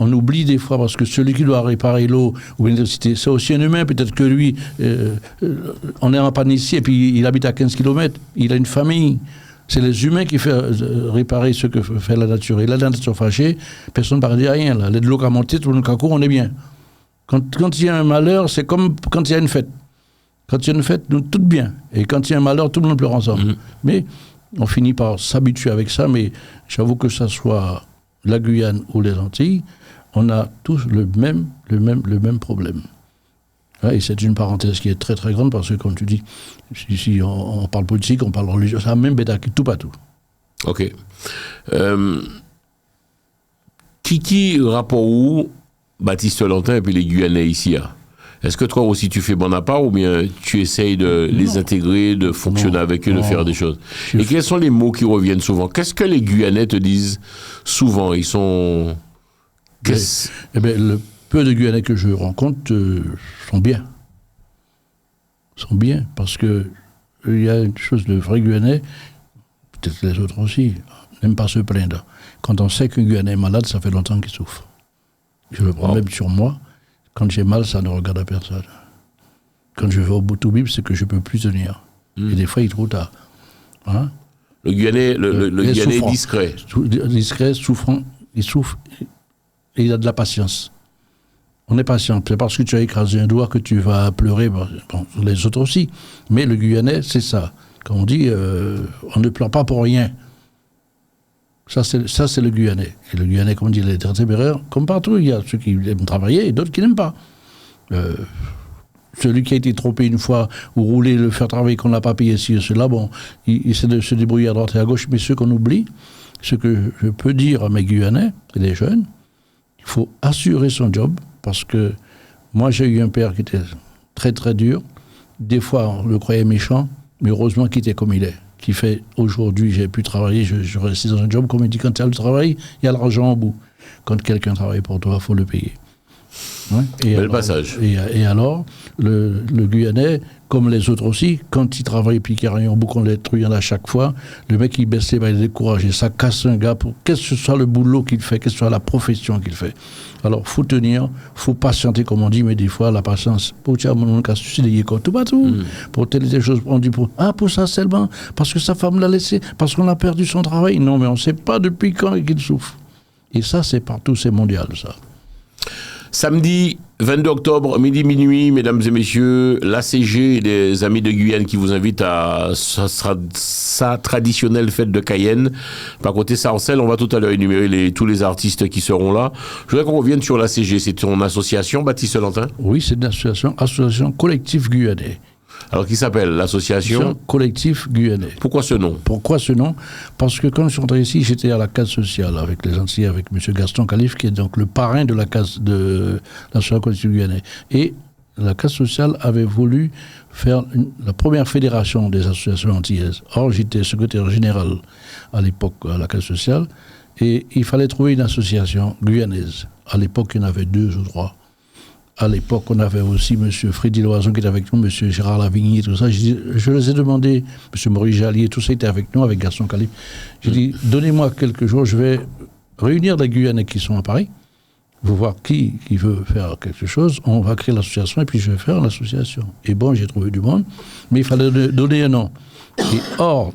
On oublie des fois, parce que celui qui doit réparer l'eau ou l'électricité, c'est aussi un humain. Peut-être que lui, on est en panne ici et puis il habite à 15 km. Il a une famille. C'est les humains qui font réparer ce que fait la nature. Et là, la nature fâchée, personne ne va dire rien. Là. L'aide de l'eau qui a monté, tout le monde qui court, on est bien. Quand il y a un malheur, c'est comme quand il y a une fête. Quand il y a une fête, nous, tout bien. Et quand il y a un malheur, tout le monde pleure ensemble. Mais on finit par s'habituer avec ça. Mais j'avoue que ça soit la Guyane ou les Antilles, on a tous le même problème. Et c'est une parenthèse qui est très très grande parce que, comme tu dis, si on parle politique, on parle religion, ça a même bêta tout pas tout. Ok. Qui rapport où Baptiste Lantin et puis les Guyanais ici hein? Est-ce que toi aussi tu fais bon à part ou bien tu essayes de les intégrer, de fonctionner avec eux, de faire des choses? Et quels sont les mots qui reviennent souvent? Qu'est-ce que les Guyanais te disent souvent? Ils sont... le peu de Guyanais que je rencontre sont bien. Sont bien, parce que il y a une chose de vrai Guyanais, peut-être les autres aussi, n'aiment pas se plaindre. Quand on sait qu'un Guyanais est malade, ça fait longtemps qu'il souffre. Je le prends même sur moi. Quand j'ai mal, ça ne regarde à personne. Quand je vais au bout tout bib, c'est que je ne peux plus tenir. Et des fois, il est trop tard. Hein? Le Guyanais est discret. Discret, souffrant, il souffre et il a de la patience. On est patient. C'est parce que tu as écrasé un doigt que tu vas pleurer. Bon, les autres aussi. Mais le Guyanais, c'est ça. Quand on dit, on ne pleure pas pour rien. Ça, c'est le Guyanais. Et le Guyanais, comme on dit, il est très téméraire. Comme partout, il y a ceux qui aiment travailler et d'autres qui n'aiment pas. Celui qui a été trompé une fois ou roulé, le faire travailler qu'on n'a pas payé ci et cela, bon, il essaie de se débrouiller à droite et à gauche. Mais ce qu'on oublie, ce que je peux dire à mes Guyanais et les jeunes, il faut assurer son job parce que moi, j'ai eu un père qui était très, très dur. Des fois, on le croyait méchant, mais heureusement qu'il était comme il est. Qui fait aujourd'hui, j'ai pu travailler, je reste dans un job, comme il dit, quand tu as le travail, il y a l'argent au bout. Quand quelqu'un travaille pour toi, il faut le payer. Ouais. Bel passage. Et alors, le Guyanais, comme les autres aussi, quand il travaille puis qu'il n'y a rien au bout, qu'on les truie à chaque fois, le mec il baisse les bras, il est découragé. Ça casse un gars pour quel que ce soit le boulot qu'il fait, quelle que soit la profession qu'il fait. Alors, il faut tenir, il faut patienter, comme on dit, mais des fois, la patience, pour tiens, mon cas, suicider, tout partout. Pour telle et telle chose, on dit pour ça seulement, parce que sa femme l'a laissé, parce qu'on a perdu son travail. Non, mais on ne sait pas depuis quand qu'il souffre. Et ça, c'est partout, c'est mondial, ça. Samedi 22 octobre, midi, minuit, mesdames et messieurs, l'ACG et les amis de Guyane qui vous invitent à sa traditionnelle fête de Cayenne. Par côté Sarcelles, on va tout à l'heure énumérer tous les artistes qui seront là. Je voudrais qu'on revienne sur l'ACG. C'est ton association, Baptiste Lantin? Oui, c'est une association collective guyanais. Alors, qui s'appelle l'association Collectif Guyanais. Pourquoi ce nom? Parce que quand je suis rentré ici, j'étais à la case sociale avec les Antillais, avec M. Gaston Calife, qui est donc le parrain de la case de l'association Collectif Guyanais. Et la case sociale avait voulu faire la première fédération des associations antillaises. Or, j'étais secrétaire général à l'époque à la case sociale, et il fallait trouver une association guyanaise. À l'époque, il y en avait 2 ou 3. À l'époque, on avait aussi M. Frédéric Loison qui était avec nous, M. Gérard Lavigny, tout ça. Je les ai demandé, M. Maurice Jallier, tout ça était avec nous, avec Gaston Calife. J'ai dit, donnez-moi quelques jours, je vais réunir les Guyanais qui sont à Paris, vous voir qui veut faire quelque chose, on va créer l'association et puis je vais faire l'association. Et bon, j'ai trouvé du monde, mais il fallait donner un nom. Et or,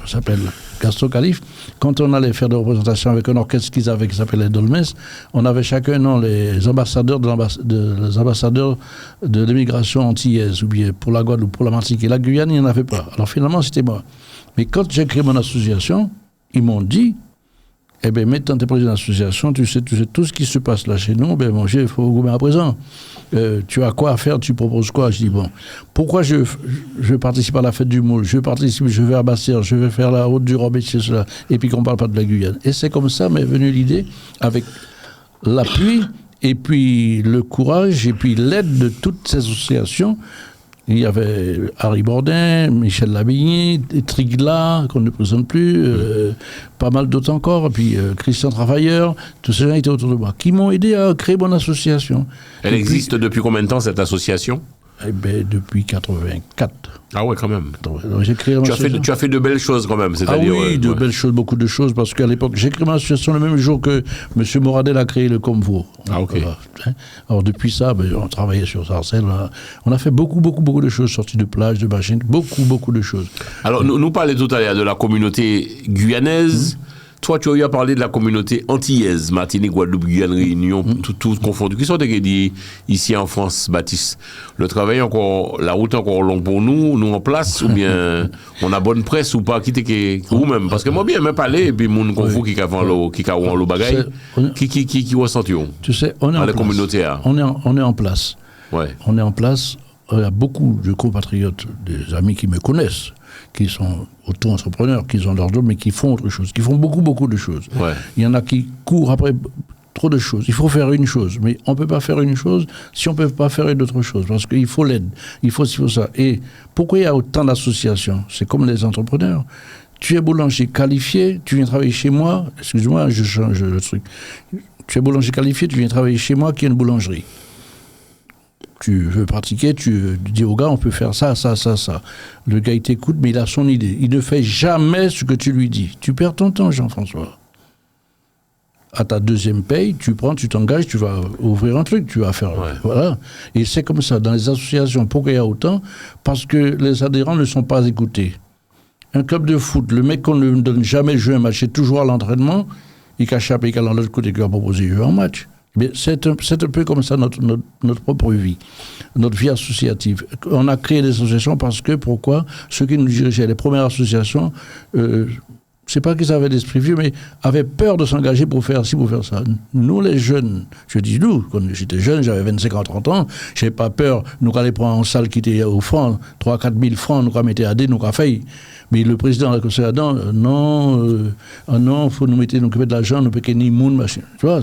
s'appelle Gaston Calife, quand on allait faire des représentations avec un orchestre qu'ils avaient qui s'appelait Dolmes, on avait chacun non les ambassadeurs de l'immigration antillaise, ou bien pour la Guadeloupe, pour la Martinique. Et la Guyane, il n'y en avait pas. Alors finalement, c'était moi. Mais quand j'ai créé mon association, ils m'ont dit, Eh bien, maintenant, tu es président d'association, tu sais tout ce qui se passe là chez nous, ben, mon Dieu, il faut gouverner à présent. Tu as quoi à faire, tu proposes quoi? Je dis, bon, pourquoi je participe à la fête du moule, je vais à Bastille, je vais faire la route du Rhum et cela, et puis qu'on ne parle pas de la Guyane. Et c'est comme ça m'est venue l'idée, avec l'appui, et puis le courage, et puis l'aide de toutes ces associations. Il y avait Harry Bourdin, Michel Labigny, Trigla, qu'on ne présente plus, pas mal d'autres encore, et puis Christian Travailleur, tous ces gens étaient autour de moi, qui m'ont aidé à créer mon association. Elle existe depuis combien de temps, cette association? Eh bien, depuis 84. Ah ouais, quand même. J'ai créé tu as fait de belles choses quand même, c'est-à-dire... Ah oui, belles choses, beaucoup de choses, parce qu'à l'époque, j'ai créé ma association le même jour que M. Moradel a créé le Comvo. Ah ok. Alors depuis ça, on travaillait sur Sarcelles, on a fait beaucoup de choses, sorties de plage, de machines, beaucoup de choses. Alors, nous parlions tout à l'heure de la communauté guyanaise. Toi, tu as eu à parler de la communauté antillaise, Martinique, Guadeloupe, Guyane, Réunion, tout confondu. Qui sont des dit ici en France, Baptiste? Le travail encore, la route encore longue pour nous en place, ou bien on a bonne presse ou pas, ou même, parce que moi bien, même parler, et puis mon confou qui a le bagage, qui ressent. Tu sais, on est en place. On est en place. Ouais. On est en place. Il y a beaucoup de compatriotes, des amis qui me connaissent, qui sont auto-entrepreneurs, qui ont leur job, mais qui font autre chose, qui font beaucoup de choses. Ouais. Il y en a qui courent après trop de choses. Il faut faire une chose, mais on ne peut pas faire une chose si on ne peut pas faire une autre chose, parce qu'il faut l'aide, il faut ça. Et pourquoi il y a autant d'associations? C'est comme les entrepreneurs. Tu es boulanger qualifié, tu viens travailler chez moi, excuse-moi, je change le truc. Tu es boulanger qualifié, tu viens travailler chez moi, qui est une boulangerie. Tu veux pratiquer, tu dis au gars, on peut faire ça. Le gars, il t'écoute, mais il a son idée. Il ne fait jamais ce que tu lui dis. Tu perds ton temps, Jean-François. À ta deuxième paye, tu t'engages, tu vas ouvrir un truc, tu vas faire... Ouais. Voilà. Et c'est comme ça, dans les associations, pourquoi il y a autant? Parce que les adhérents ne sont pas écoutés. Un club de foot, le mec qu'on ne donne jamais jouer un match, c'est toujours à l'entraînement, il cache et qu'à l'autre côté, qui va proposer jouer un match. Mais c'est un peu comme ça notre propre vie, notre vie associative. On a créé des associations parce que, pourquoi? Ceux qui nous dirigeaient, les premières associations, c'est pas qu'ils avaient l'esprit vieux, mais avaient peur de s'engager pour faire ci, pour faire ça. Nous, les jeunes, je dis nous, quand j'étais jeune, j'avais 25 ans, 30 ans, j'avais pas peur, nous allons prendre en salle qui était au franc, 3-4 000 francs, nous allons mettre à dé, nous allons faire. Mais le président a conseillé non, il faut nous mettre de l'argent, nous payer ni monde, machin. Tu vois,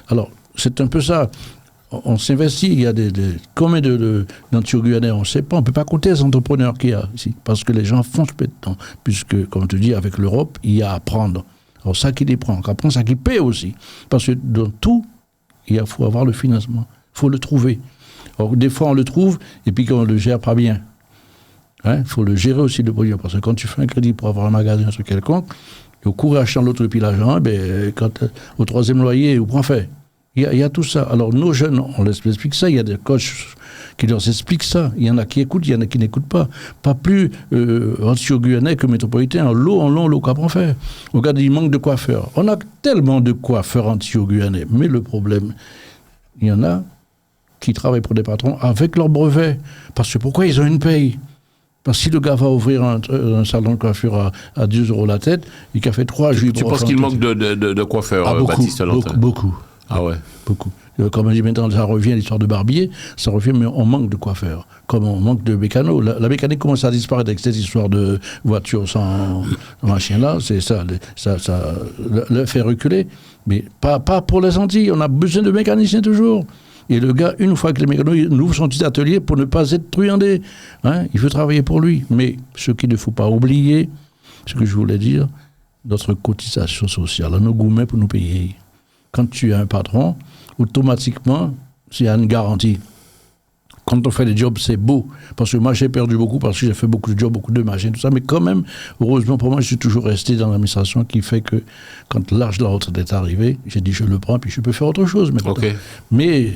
alors c'est un peu ça. On s'investit, il y a combien d'anti-guyanais, on ne sait pas, on ne peut pas compter les entrepreneurs qu'il y a ici, parce que les gens foncent peu de temps, puisque, comme tu dis, avec l'Europe, il y a à apprendre. Alors ça qui les prend, après ça qui paie aussi, parce que dans tout, il faut avoir le financement, il faut le trouver. Alors des fois on le trouve, et puis quand on ne le gère pas bien, il faut le gérer aussi le produit, parce que quand tu fais un crédit pour avoir un magasin, un truc quelconque, au cours achetant l'autre et puis l'argent, au troisième loyer, au point fait. Il y a tout ça. Alors, nos jeunes, on leur explique ça. Il y a des coachs qui leur expliquent ça. Il y en a qui écoutent, il y en a qui n'écoutent pas. Pas plus anti-guyanais que métropolitain. En long, l'eau qu'à faire. Regarde, il manque de coiffeurs. On a tellement de coiffeurs anti-guyanais. Mais le problème, il y en a qui travaillent pour des patrons avec leur brevet. Parce que pourquoi ils ont une paye? Parce que si le gars va ouvrir un salon de coiffure à 10 € la tête, et qu'il a fait 3 juillet... Tu penses qu'il manque de coiffeurs, Baptiste Lantin? Beaucoup. Ah ouais. Beaucoup. Comme on dit maintenant, ça revient l'histoire de barbier, ça revient, mais on manque de coiffeurs. Comme on manque de mécanos. La mécanique commence à disparaître avec cette histoire de voiture sans machin-là. C'est ça le fait reculer. Mais pas pour les Antilles. On a besoin de mécaniciens toujours. Et le gars, une fois que les mécanos ouvrent son petit atelier pour ne pas être truandé, il veut travailler pour lui. Mais ce qu'il ne faut pas oublier, ce que je voulais dire, notre cotisation sociale, nos gourmets pour nous payer. Quand tu es un patron, automatiquement, il y a une garantie. Quand on fait des jobs, c'est beau. Parce que moi, j'ai perdu beaucoup, parce que j'ai fait beaucoup de jobs, beaucoup de machines, tout ça. Mais quand même, heureusement pour moi, je suis toujours resté dans l'administration, qui fait que quand l'âge de la retraite est arrivé, j'ai dit je le prends, puis je peux faire autre chose maintenant. Okay. Mais...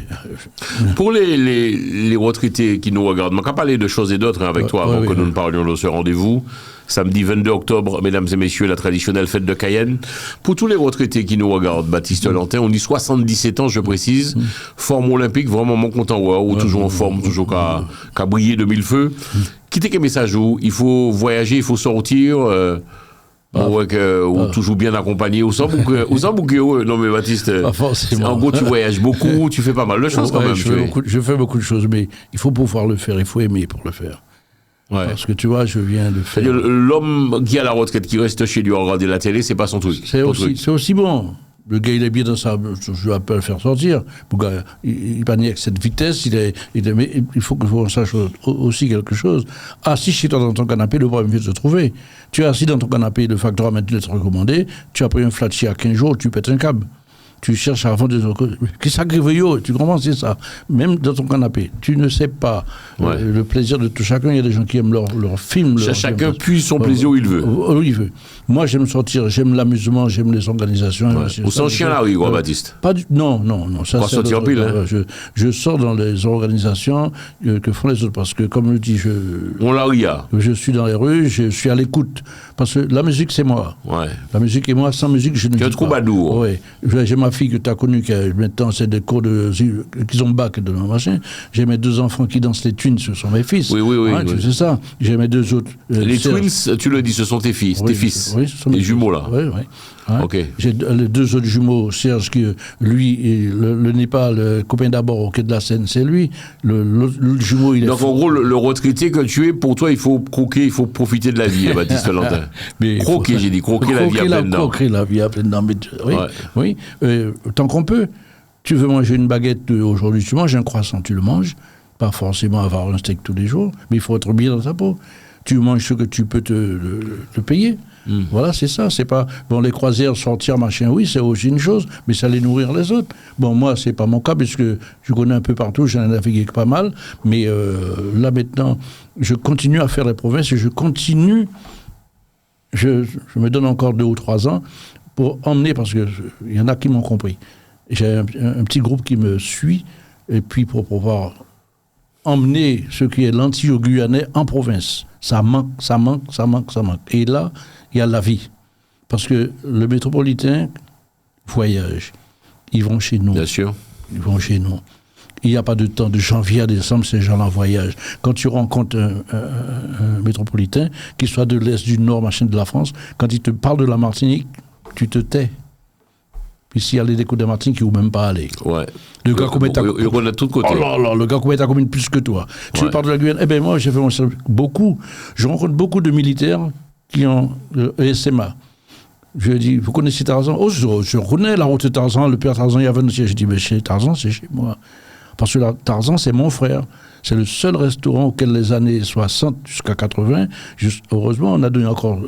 Pour les retraités qui nous regardent, on va parler de choses et d'autres avec toi avant que nous ne parlions de ce rendez-vous. Samedi 22 octobre, mesdames et messieurs, la traditionnelle fête de Cayenne. Pour tous les retraités qui nous regardent, Baptiste Lantin, on dit 77 ans, je précise, forme olympique, vraiment mon content, ou toujours en forme, toujours qu'à briller de mille feux. Quittez quel message où il faut voyager, il faut sortir. Ou toujours bien accompagné, ou sans bouquet heureux. Non, mais Baptiste, en gros, tu voyages beaucoup, tu fais pas mal de choses quand même. Je fais beaucoup de choses, mais il faut pouvoir le faire, il faut aimer pour le faire. Ouais. Parce que tu vois, je viens de faire. L'homme qui a la retraite, qui reste chez lui à regarder la télé, c'est pas son truc. C'est aussi bon. Le gars, il est bien dans ça, je vais pas le faire sortir. Le gars, il pas né avec cette vitesse, mais il faut que je sache aussi quelque chose. Assis chez toi dans ton canapé, le problème vient de se trouver. Tu es assis dans ton canapé, le facteur a maintenant être recommandé, tu as pris un flat à 15 jours, tu pètes un câble. Tu cherches à vendre des autres. Qu'est-ce que ça veut, tu comprends, c'est ça. Même dans ton canapé, tu ne sais pas le plaisir de tout chacun. Il y a des gens qui aiment leur film. Chacun puise son plaisir où il veut. Où il veut. Moi, j'aime sortir, j'aime l'amusement, j'aime les organisations. Ou sans chien la rue, Baptiste. Non. Ça, c'est sortir pile. Je sors dans les organisations que font les autres. Parce que, comme je dis, on la ria. Je suis dans les rues, je suis à l'écoute. Parce que la musique, c'est moi. Ouais. La musique est moi. Sans musique, je ne tu es un troubadour. Oui. J'ai ma fille que tu as connue, qui maintenant c'est des cours qu'ils ont bac de machin. J'ai mes 2 enfants qui dansent les twins, ce sont mes fils. Oui. C'est ça. J'ai mes 2 autres. Les twins, tu le dis, ce sont tes fils. Tes fils. Oui, ce sont les jumeaux là. Oui. Ok. J'ai les 2 autres jumeaux, Serge, qui lui, le Népal, le copain d'abord au quai de la Seine, c'est lui. Le jumeau, il est. Donc en gros, le retraité que tu es, pour toi, il faut croquer, il faut profiter de la vie, Baptiste Lantin. Croquer, j'ai dit, croquer la vie à pleines dents. Croquer la vie à pleines dents. Oui. Tant qu'on peut. Tu veux manger une baguette aujourd'hui, tu manges un croissant, tu le manges. Pas forcément avoir un steak tous les jours, mais il faut être bien dans sa peau. Tu manges ce que tu peux te payer. Voilà, c'est ça. C'est pas bon, les croisières, sortir, machin, oui, c'est aussi une chose, mais c'est aller nourrir les autres. Bon, moi, c'est pas mon cas, puisque je connais un peu partout, j'en ai navigué pas mal, mais là maintenant, je continue à faire les provinces et je continue. Je me donne encore 2 ou 3 ans pour emmener, parce qu'il y en a qui m'ont compris. J'ai un petit groupe qui me suit, et puis pour pouvoir emmener ce qui est l'Antille-Guyanais en province. Ça manque. Et là, il y a la vie. Parce que le métropolitain voyage. Ils vont chez nous. Bien sûr. Ils vont chez nous. Il n'y a pas de temps. De janvier à décembre, ces gens-là voyagent. Quand tu rencontres un métropolitain, qu'il soit de l'Est, du Nord, machin de la France, quand il te parle de la Martinique, tu te tais. Puis s'il y a les découps de Martinique, il ne veut même pas aller. Ouais. Le gars combien t'as... Il connaît de tous côtés. Oh là, le gars combien t'as combien plus que toi. Tu parles de la Guyane. Eh bien, moi, j'ai fait mon service. Beaucoup. Je rencontre beaucoup de militaires qui ont SMA. Je dis, vous connaissez Tarzan? Oh, je connais la route de Tarzan, le père Tarzan, il y avait un dossier. Je dis, mais chez Tarzan, c'est chez moi. Parce que Tarzan, c'est mon frère. C'est le seul restaurant auquel les années 60 jusqu'à 80, heureusement, on a donné encore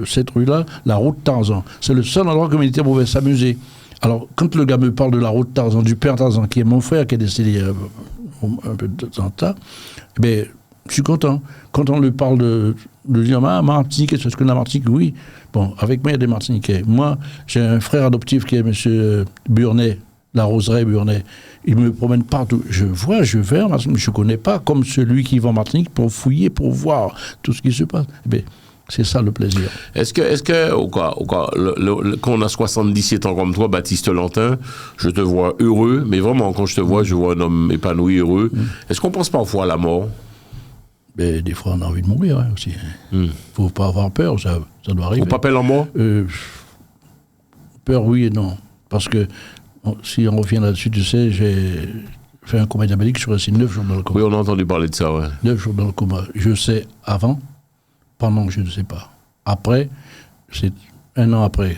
cette rue-là, la route Tarzan. C'est le seul endroit que les militaires pouvaient s'amuser. Alors, quand le gars me parle de la route Tarzan, du père Tarzan, qui est mon frère, qui est décédé un peu de temps, eh bien, je suis content. Quand on lui parle de dire, Martinique, est-ce que la Martinique? Oui. Bon, avec moi, il y a des Martiniquais. Moi, j'ai un frère adoptif qui est M. Burnet, la Roseraie Burnet. Il me promène partout. Je vais en Martinique, mais je ne connais pas comme celui qui va en Martinique pour fouiller, pour voir tout ce qui se passe. Eh bien, c'est ça le plaisir. Est-ce que quand on a 77 ans comme toi, Baptiste Lantin, je te vois heureux, mais vraiment, quand je te vois un homme épanoui, heureux. Est-ce qu'on pense parfois à la mort? Ben, des fois, on a envie de mourir aussi. Il ne faut pas avoir peur, ça doit arriver. Vous pas peur en mort? Peur, oui et non. Parce que, si on revient là-dessus, tu sais, j'ai fait un coma diabétique, je suis resté 9 jours dans le coma. Oui, on a entendu parler de ça, ouais. 9 jours dans le coma. Je sais avant. Pendant, je ne sais pas. Après, c'est 1 an après.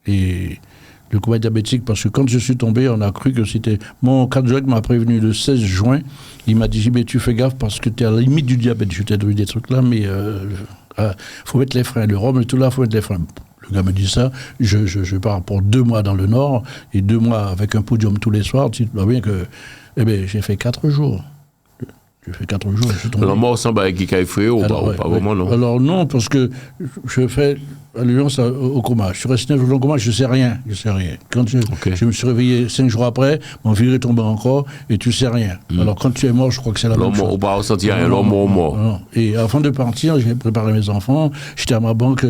Et le coma diabétique, parce que quand je suis tombé, on a cru que c'était... Mon cardiologue m'a prévenu le 16 juin. Il m'a dit, mais tu fais gaffe parce que tu es à la limite du diabète. Je t'ai donné des trucs là, mais faut mettre les freins. Le rhum et tout là, faut mettre les freins. Le gars me dit ça. Je pars pour 2 mois dans le Nord et 2 mois avec un podium tous les soirs. Tu vois bien que... Eh bien, j'ai fait 4 jours. J'ai fait 4 jours, je suis tombé. La mort semble avec Kika Effrayé ou pas vraiment, non? Alors non, parce que je fais allusion au coma. Je suis resté 9 jours dans le coma, je ne sais rien. Quand je me suis réveillé 5 jours après, mon virus est tombé encore, et tu ne sais rien. Alors quand tu es mort, je crois que c'est la même chose. On va ressentir rien, l'homme mort. Et avant de partir, j'ai préparé mes enfants, j'étais à ma banque,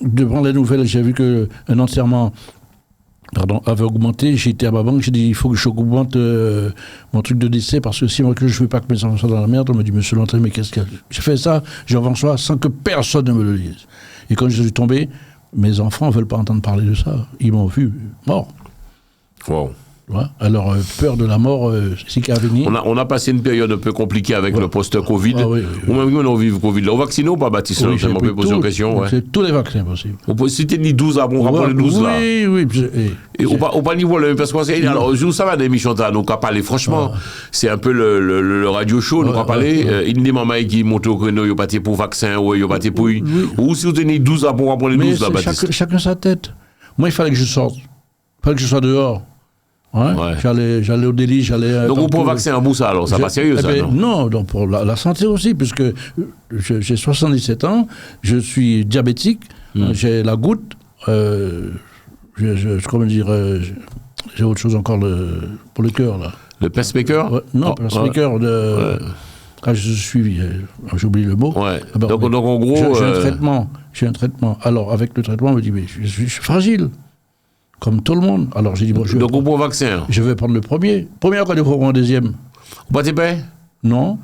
devant les nouvelles, j'ai vu qu'un enterrement avait augmenté, j'ai été à ma banque, j'ai dit il faut que j'augmente mon truc de décès parce que si moi que je ne veux pas que mes enfants soient dans la merde, on me dit monsieur Lantin, mais qu'est-ce que j'ai fait ça, j'avance ça sans que personne ne me le dise. Et quand je suis tombé, mes enfants ne veulent pas entendre parler de ça. Ils m'ont vu mort. Wow. Ouais. Alors, peur de la mort, c'est qu'à venir. On a passé une période un peu compliquée avec le post-Covid. Ah, oui. Ou même on vit le Covid. Là, on vacciné ou pas, Baptiste? Oui, Je m'en peux poser une question. Ouais. C'est tous les vaccins possibles. Si tu dis 12 à bon rapport les 12 là. Oui. Et au pas niveau le parce que alors je ça va des émissions nous qu'a parlé franchement c'est un peu le radio show nous qu'a parlé il y a maman qui monte au créneau il pas pour vaccin ou il pas pour ou si vous tenez 12 à bon rapport les 12 là Baptiste. Chacun sa tête. Moi il fallait que je sorte. Il fallait que je sois dehors. Ouais. J'allais au délit, donc vous pour vaccin en bout ça alors, ça pas sérieux ça non, donc pour la santé aussi, puisque j'ai 77 ans, je suis diabétique, j'ai la goutte, comment dire, j'ai autre chose encore pour le cœur là. Le pacemaker? Non, le pacemaker j'ai oublié le mot. Ouais. Donc en gros, j'ai un traitement. Alors avec le traitement, on me dit mais je suis fragile. Comme tout le monde. Alors j'ai dit, bon, donc, pour vaccin. Je vais prendre le premier. Premier, quand il faut prendre le deuxième. Vous battez pas? Non.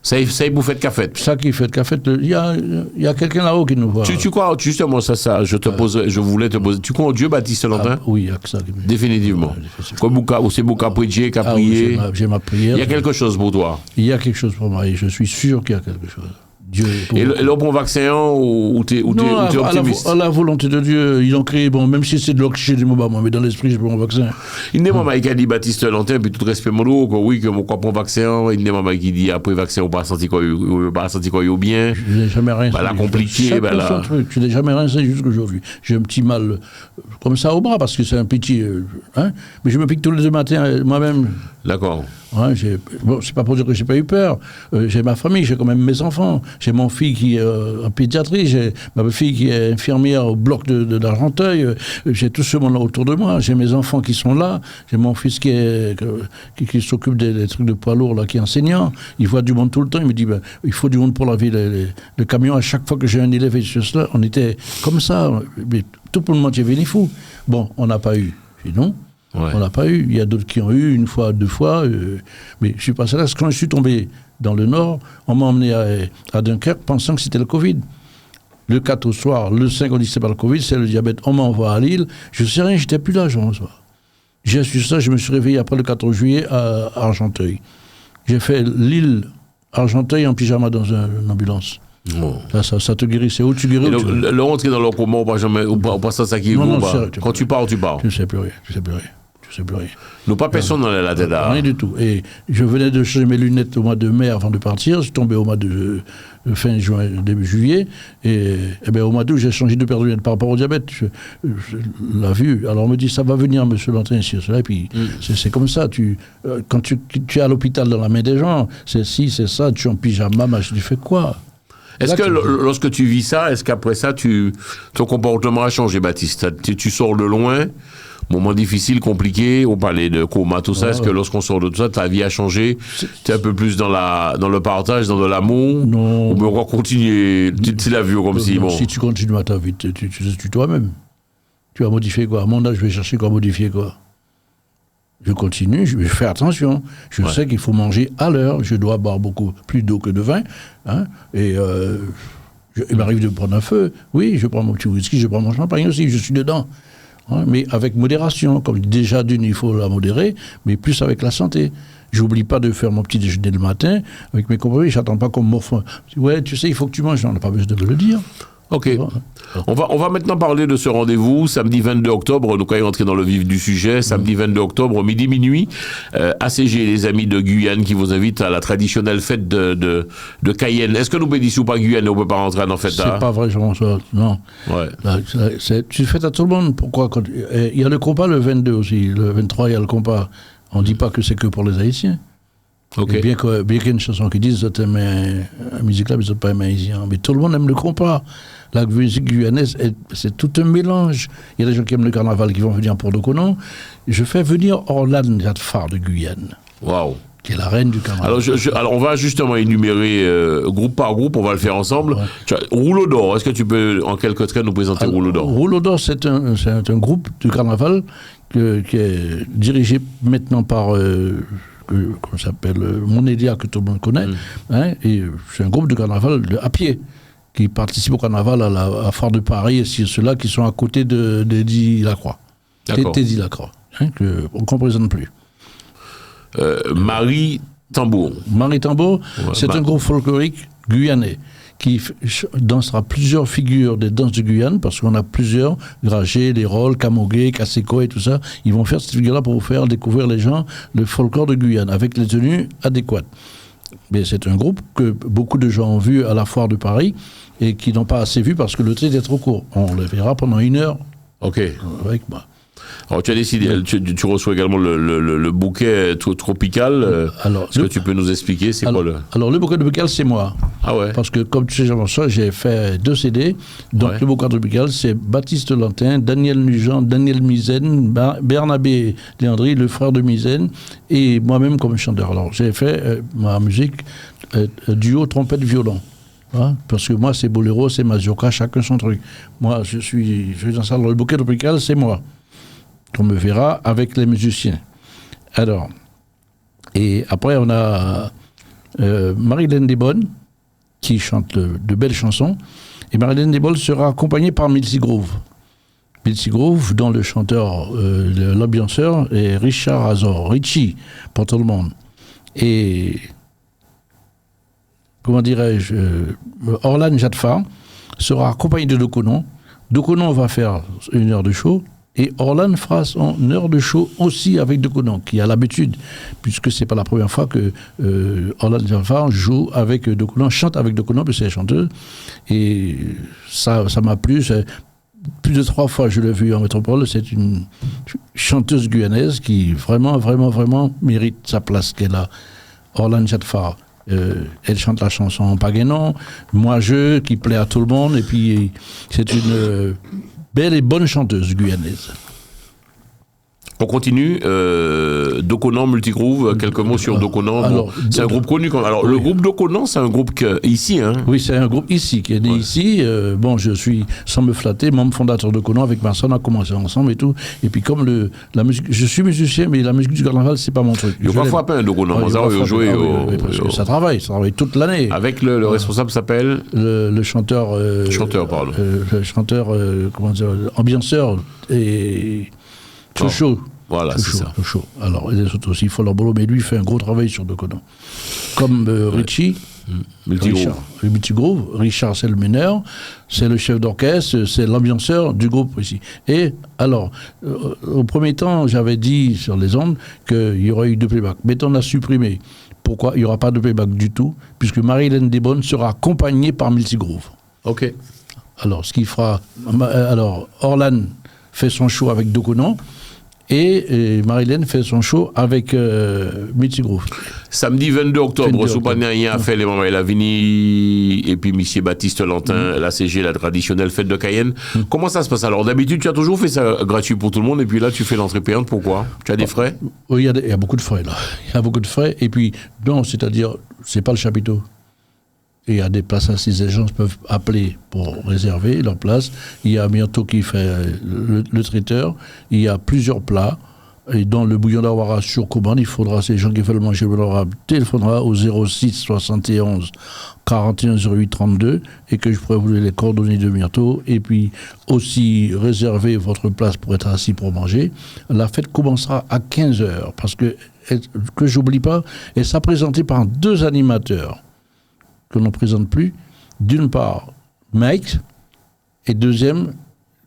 Ça vous fait café. Ça qui fait café. Il y a quelqu'un là-haut qui nous voit. Tu crois, justement, je voulais te poser. Tu crois en Dieu, Baptiste Lantin? Oui, il y a que ça. Définitivement. Comme c'est Bouka prier, qu'a prié. J'ai ma prière. Il y a quelque chose pour toi. Il y a quelque chose pour moi et je suis sûr qu'il y a quelque chose. Dieu et le bon vaccin ou t'es optimiste? À la volonté de Dieu, ils ont créé, bon, même si c'est de l'oxygène, mais dans l'esprit, j'ai bon vaccin. Il y a maman qui a dit Baptiste Lantin, puis tout respect, oui, que mon croit pour vaccin. Il y a maman qui dit après vaccin, on pas senti quoi bien. Je n'ai jamais rien. La compliqué, je n'ai jamais rien jusqu'aujourd'hui. J'ai un petit mal comme ça au bras parce que c'est un petit. Mais je me pique tous les deux matins moi-même. D'accord. Ouais, bon, c'est pas pour dire que j'ai pas eu peur. J'ai ma famille, j'ai quand même mes enfants. J'ai mon fils qui est en pédiatrie, j'ai ma fille qui est infirmière au bloc d'Argenteuil. J'ai tout ce monde-là autour de moi. J'ai mes enfants qui sont là. J'ai mon fils qui s'occupe des trucs de poids lourds, là, qui est enseignant. Il voit du monde tout le temps. Il me dit, il faut du monde pour la ville. Le camion, à chaque fois que j'ai un élève et cela, on était comme ça. Mais tout le monde est venu fou. Bon, on n'a pas eu. J'ai dit non. Ouais. On n'a pas eu. Il y a d'autres qui ont eu une fois, deux fois. Mais je suis passé là. Quand je suis tombé dans le Nord, on m'a emmené à Dunkerque pensant que c'était le Covid. Le 4 au soir, le 5 on dit c'est pas le Covid, c'est le diabète. On m'envoie à Lille. Je sais rien, j'étais plus là, je soir. J'ai su ça, je me suis réveillé après le 14 juillet à Argenteuil. J'ai fait Lille-Argenteuil en pyjama dans une ambulance. Oh. Ça te guérit, c'est où tu guéris. Le rentrer dans le coma, on pas ça qui est non, quand tu pars, tu pars. Je ne sais plus rien. Nous pas personne dans la tête. Rien du tout. Et je venais de changer mes lunettes au mois de mai avant de partir. Je suis tombé au mois de fin juin, début juillet. Et au mois d'août, j'ai changé de paire de lunettes par rapport au diabète. Je l'ai vu. Alors on me dit, ça va venir, monsieur Lantin, ici, cela. Et puis c'est comme ça. Quand tu es à l'hôpital dans la main des gens, c'est c'est ça, tu es en pyjama, tu fais quoi? Est-ce que lorsque tu vis ça, est-ce qu'après ça, ton comportement a changé, Baptiste? Tu sors de loin, moment difficile, compliqué, on parlait de coma, tout ça. Est-ce que lorsqu'on sort de tout ça, ta vie a changé? Tu es un peu plus dans le partage, dans de l'amour? Non. Ou bien on va continuer, tu l'as vu comme si... Bon. Si tu continues à ta vie, tu toi-même. Tu vas modifier quoi? À mon âge, je vais chercher quoi modifier quoi? Je continue, je fais attention. Je sais qu'il faut manger à l'heure. Je dois boire beaucoup plus d'eau que de vin. Et il m'arrive de prendre un feu. Oui, je prends mon petit whisky, je prends mon champagne aussi, je suis dedans. Mais avec modération. Comme déjà d'une, il faut la modérer, mais plus avec la santé. J'oublie pas de faire mon petit déjeuner le matin. Avec mes compagnies, j'attends pas qu'on m'offre. Ouais, tu sais, il faut que tu manges. On n'a pas besoin de me le dire. Ok. On va maintenant parler de ce rendez-vous, samedi 22 octobre, nous allons rentrer dans le vif du sujet, samedi 22 octobre, midi minuit, ACG, les amis de Guyane, qui vous invitent à la traditionnelle fête de Cayenne. Est-ce que nous pouvons dire ou pas Guyane, on ne peut pas rentrer dans cette fête-là? C'est pas vrai, Jean-François, non. Ouais. Tu fais à tout le monde, pourquoi il y a le compas le 22 aussi, le 23 il y a le compas. On ne dit pas que c'est que pour les Haïtiens. Okay. Bien qu'il y ait une chanson qui dise que la musique là, mais c'est pas un haïtien. Mais tout le monde aime le compas. La musique guyanaise, c'est tout un mélange. Il y a des gens qui aiment le carnaval qui vont venir pour le Conan. Je fais venir Orlane Jadfar de Guyane. Waouh! Qui est la reine du carnaval. Alors on va justement énumérer groupe par groupe, on va le faire ensemble. Ouais. Rouleau d'or, est-ce que tu peux en quelques traits nous présenter Rouleau d'or? Rouleau d'or, c'est un groupe de carnaval qui est dirigé maintenant par... qu'on s'appelle Monédia, que tout le monde connaît, et c'est un groupe de carnaval à pied. qui participent au carnaval à la foire de Paris, et ceux-là qui sont à côté d'Eddie Lacroix. Teddy Lacroix, qu'on ne présente plus. Marie Tambour. Marie Tambour, c'est un groupe folklorique guyanais qui dansera plusieurs figures des danses de Guyane, parce qu'on a plusieurs, Gragé, les Rôles, Camogué, Caseco et tout ça. Ils vont faire cette figure-là pour vous faire découvrir les gens le folklore de Guyane, avec les tenues adéquates. Mais c'est un groupe que beaucoup de gens ont vu à la foire de Paris et qui n'ont pas assez vu parce que le trait est trop court. On le verra pendant 1 heure. Ok. Avec moi. Alors tu as décidé, tu reçois également le bouquet tropical. Alors, est-ce que tu peux nous expliquer c'est quoi le... Alors le bouquet tropical, c'est moi. Ah ouais. Parce que comme tu sais, Jean-François, j'ai fait 2 CD. Donc le bouquet tropical, c'est Baptiste Lantin, Daniel Nugent, Daniel Mizen, Bernabé Léandry, le frère de Mizen, et moi-même comme chanteur. Alors j'ai fait ma musique duo trompette-violon. Hein, parce que moi, c'est boléro, c'est mazurka, chacun son truc. Moi, je suis dans ça. Alors, le bouquet tropical, c'est moi. On me verra avec les musiciens. Alors, et après, on a Marilyn Desbonnes, qui chante de belles chansons. Et Marilyn Desbonnes sera accompagnée par Milty Groove. Milty Groove, dont le chanteur, l'ambianceur, est Richard Azor, Richie, pour tout le monde. Et... comment dirais-je, Orlan Jadfa sera accompagné de Dokonon. Dokonon va faire 1 heure de show et Orlan fera son heure de show aussi avec Dokonon, qui a l'habitude, puisque c'est pas la première fois que Orlan Jadfa joue avec Dokonon, chante avec Dokonon, parce que c'est chanteuse. Et ça m'a plu. Plus de 3 fois je l'ai vue en métropole. C'est une chanteuse guyanaise qui vraiment, vraiment, vraiment mérite sa place qu'elle a. Orlan Jadfa. Elle chante la chanson Pagainon, Moi Je, qui plaît à tout le monde, et puis c'est une belle et bonne chanteuse guyanaise. On continue. Dokonan, Multigroove, quelques mots sur Dokonan. C'est un groupe connu. Alors, le groupe Dokonan, c'est un groupe ici. Hein. Oui, c'est un groupe ici, qui est né ici. Je suis, sans me flatter, membre fondateur de Dokonan. Avec Marcel, on a commencé ensemble et tout. Et puis, comme la musique, je suis musicien, mais la musique du carnaval, c'est pas mon truc. Il n'y a pas frappé un Dokonan. Parce que ça travaille toute l'année. Avec le responsable s'appelle le chanteur. Chanteur, pardon. Le chanteur, ambianceur et. Tout chaud. Voilà, c'est ça. Chaud. Alors, les autres aussi font leur boulot, mais lui, il fait un gros travail sur Dokonan. Comme Richie, Multigroove. Richard, c'est le meneur, c'est le chef d'orchestre, c'est l'ambianceur du groupe ici. Et alors, au premier temps, j'avais dit sur les ondes qu'il y aurait eu 2 playbacks. Mais on a supprimé. Pourquoi il n'y aura pas de playback du tout? Puisque Marilyn Desbonnes sera accompagnée par Multigroove. Ok. Alors, ce qu'il fera. Alors, Orlan fait son show avec Dokonan. Et Marilyn fait son show avec Multigroove. Samedi 22 octobre, Soupania a fait les membres de la Vini et puis M. Baptiste Lantin, la CG, la traditionnelle fête de Cayenne. Comment ça se passe alors? D'habitude, tu as toujours fait ça gratuit pour tout le monde et puis là, tu fais l'entrée payante. Pourquoi? Tu as des frais? Oui, il y a beaucoup de frais là. Il y a beaucoup de frais. Et puis, non, c'est-à-dire, c'est pas le chapiteau. Et il y a des places assises, les gens peuvent appeler pour réserver leur place. Il y a Myrto qui fait le traiteur. Il y a plusieurs plats. Et dans le bouillon d'Awara sur commande, il faudra, ces gens qui veulent manger le bouillon d'Awara, téléphonera au 06 71 41 08 32 et que je pourrai vous donner les coordonnées de Myrto. Et puis aussi réserver votre place pour être assis pour manger. La fête commencera à 15h parce que j'oublie pas, elle sera présentée par 2 animateurs que l'on ne présente plus, d'une part Mike, et deuxième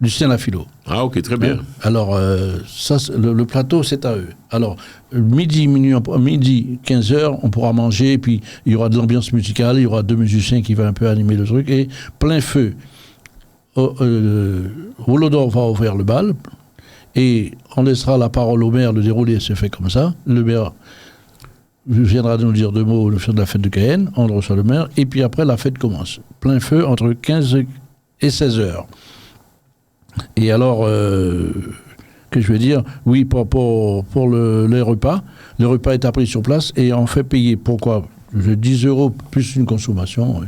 Lucien Lafilo. Ah ok, très bien. Alors, ça, le plateau, c'est à eux. Alors, midi, 15h, on pourra manger, et puis il y aura de l'ambiance musicale, il y aura 2 musiciens qui vont un peu animer le truc, et plein feu. Rolodor va ouvrir le bal, et on laissera la parole au maire, le déroulé se fait comme ça. Le maire viendra nous dire 2 mots de la fête de Cayenne, on reçoit le maire, et puis après la fête commence. Plein feu entre 15 et 16 heures. Et alors, que je vais dire, oui, pour les repas, le repas est appris sur place et on fait payer. Pourquoi? 10 € plus une consommation,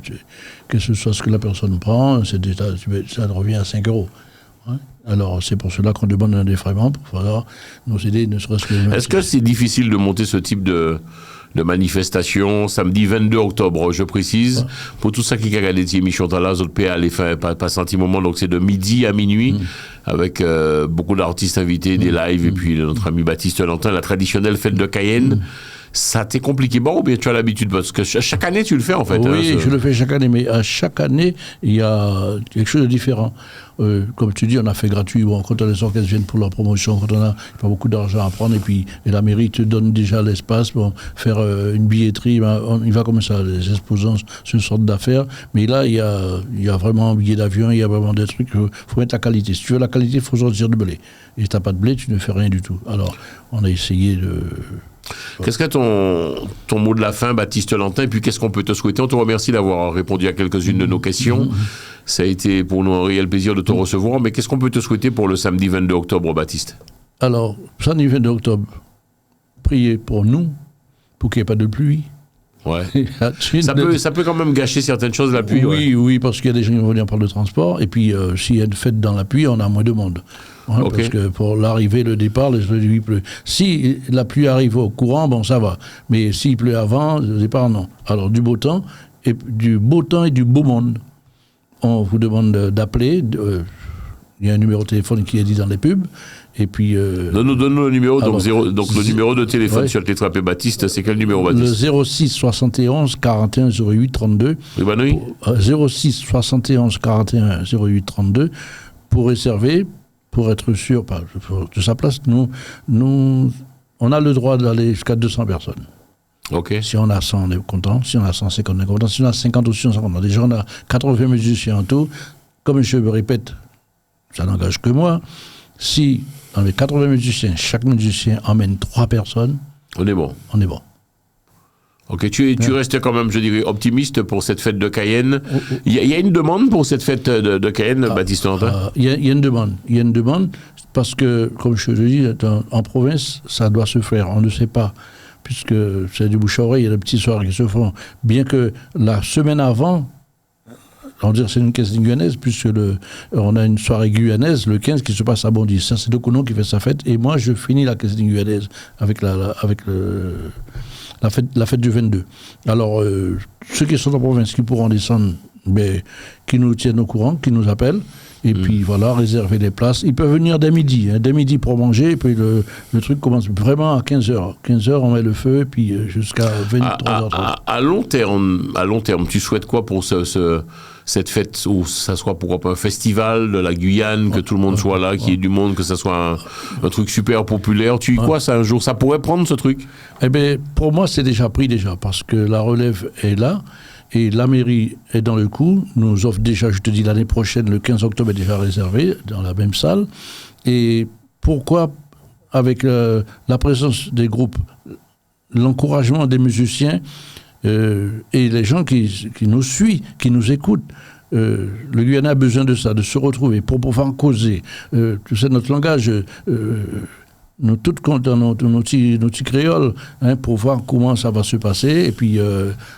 que ce soit ce que la personne prend, ça revient à 5 €. Hein? Alors, c'est pour cela qu'on demande un défraiement pour pouvoir nous aider, ne serait-ce que... Est-ce que c'est difficile de monter ce type de manifestation, samedi 22 octobre, je précise. Pour tout ça qui a regardé cette émission, là, vous pouvez aller faire passer un petit moment, donc c'est de midi à minuit, avec beaucoup d'artistes invités, des lives, et puis notre ami Baptiste Lantin, la traditionnelle fête de Cayenne. Ça t'est compliqué, bon, ou bien tu as l'habitude, parce que chaque année tu le fais en fait. Oui, je le fais chaque année, mais à chaque année, il y a quelque chose de différent. Comme tu dis, on a fait gratuit. Bon, quand les orchestres viennent pour leur promotion, quand on a pas beaucoup d'argent à prendre, et la mairie te donne déjà l'espace pour faire une billetterie, il va comme ça, les exposants, c'est une sorte d'affaire. Mais là, il y a vraiment un billet d'avion, il y a vraiment des trucs, il faut mettre la qualité. Si tu veux la qualité, il faut sortir de blé. Et si tu n'as pas de blé, tu ne fais rien du tout. Alors, on a essayé de... Qu'est-ce que ton mot de la fin, Baptiste Lantin, et puis qu'est-ce qu'on peut te souhaiter? On te remercie d'avoir répondu à quelques-unes de nos questions. Ça a été pour nous un réel plaisir de te recevoir, mais qu'est-ce qu'on peut te souhaiter pour le samedi 22 octobre, Baptiste? Alors, samedi 22 octobre, priez pour nous, pour qu'il n'y ait pas de pluie. Ouais. ça peut quand même gâcher certaines choses, la pluie. Oui, parce qu'il y a des gens qui vont venir par le transport, et puis s'il y a une fête dans la pluie, on a moins de monde. Okay. Parce que pour l'arrivée, le départ, il pleut. Si la pluie arrive au courant, bon, ça va. Mais s'il pleut avant, le départ, non. Alors, du beau temps et du beau monde. On vous demande d'appeler. Il y a un numéro de téléphone qui est dit dans les pubs. Et puis... Donne-nous le numéro. Alors, donc le numéro de téléphone sur le Tétrapé Baptiste, c'est quel numéro, Baptiste? Le 06 71 41 08 32. Oui, bah oui. 06 71 41 08 32 pour réserver. Pour être sûr de sa place, nous, on a le droit d'aller jusqu'à 200 personnes. Okay. Si on a 100, on est content. Si on a 150, on est content. Si on a 50 ou 100, on est content. Déjà, on a 80 musiciens en tout. Comme je me répète, ça n'engage que moi. Si, dans les 80 musiciens, chaque musicien emmène 3 personnes, on est bon. On est bon. Ok, tu restes quand même, je dirais, optimiste pour cette fête de Cayenne. Il y a une demande pour cette fête de Cayenne, Baptiste Lantin? Il y a une demande. Il y a une demande parce que, comme je le dis, en province, ça doit se faire. On ne sait pas, puisque c'est du bouche à oreille, il y a des petites soirées qui se font. Bien que la semaine avant, on dirait que c'est une casting guyanaise, puisque on a une soirée guyanaise, le 15, qui se passe à Bondy. Ça, c'est Dokono qui fait sa fête. Et moi, je finis la casting guyanaise avec la fête du 22. Alors, ceux qui sont en province, qui pourront descendre, qui nous tiennent au courant, qui nous appellent, et puis voilà, réserver les places. Ils peuvent venir dès midi pour manger, et puis le truc commence vraiment à 15h. 15h, on met le feu, et puis jusqu'à 23h30. À long terme, tu souhaites quoi pour cette fête, où ça soit pourquoi pas un festival de la Guyane, que tout le monde soit là, qu'il y ait du monde, que ça soit un truc super populaire? Tu y crois, ça, un jour, ça pourrait prendre ce truc? Eh bien, pour moi, c'est déjà pris parce que la relève est là, et la mairie est dans le coup, nous offre déjà, je te dis, l'année prochaine, le 15 octobre est déjà réservé, dans la même salle. Et pourquoi, avec la présence des groupes, l'encouragement des musiciens, et les gens qui nous suivent, qui nous écoutent, le Guyana a besoin de ça, de se retrouver pour pouvoir causer. Tu sais, notre langage, nous tous dans nos petits créoles, pour voir comment ça va se passer. Et puis,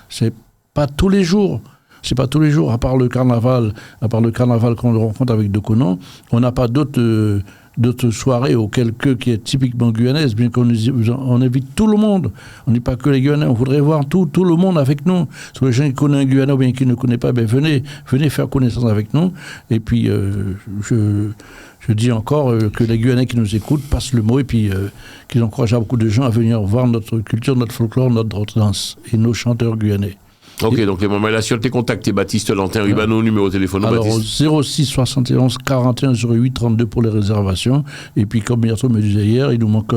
c'est pas tous les jours. C'est pas tous les jours, à part le carnaval qu'on rencontre avec Dokono, on n'a pas d'autres soirées ou quelques qui est typiquement guyanaise, bien qu'on invite tout le monde. On n'est pas que les Guyanais, on voudrait voir tout le monde avec nous. Tous les gens qui connaissent un Guyana ou bien qui ne connaissent pas, venez faire connaissance avec nous. Et puis, je dis encore que les Guyanais qui nous écoutent passent le mot et puis qu'ils encouragent beaucoup de gens à venir voir notre culture, notre folklore, notre danse et nos chanteurs guyanais. Ok, donc les moments là, sur tes contacts, Baptiste Lantin, Ribano, numéro de téléphone. Alors, Baptiste. 06 71 41 08 32 pour les réservations. Et puis, comme Bertrand me disait hier, il nous manque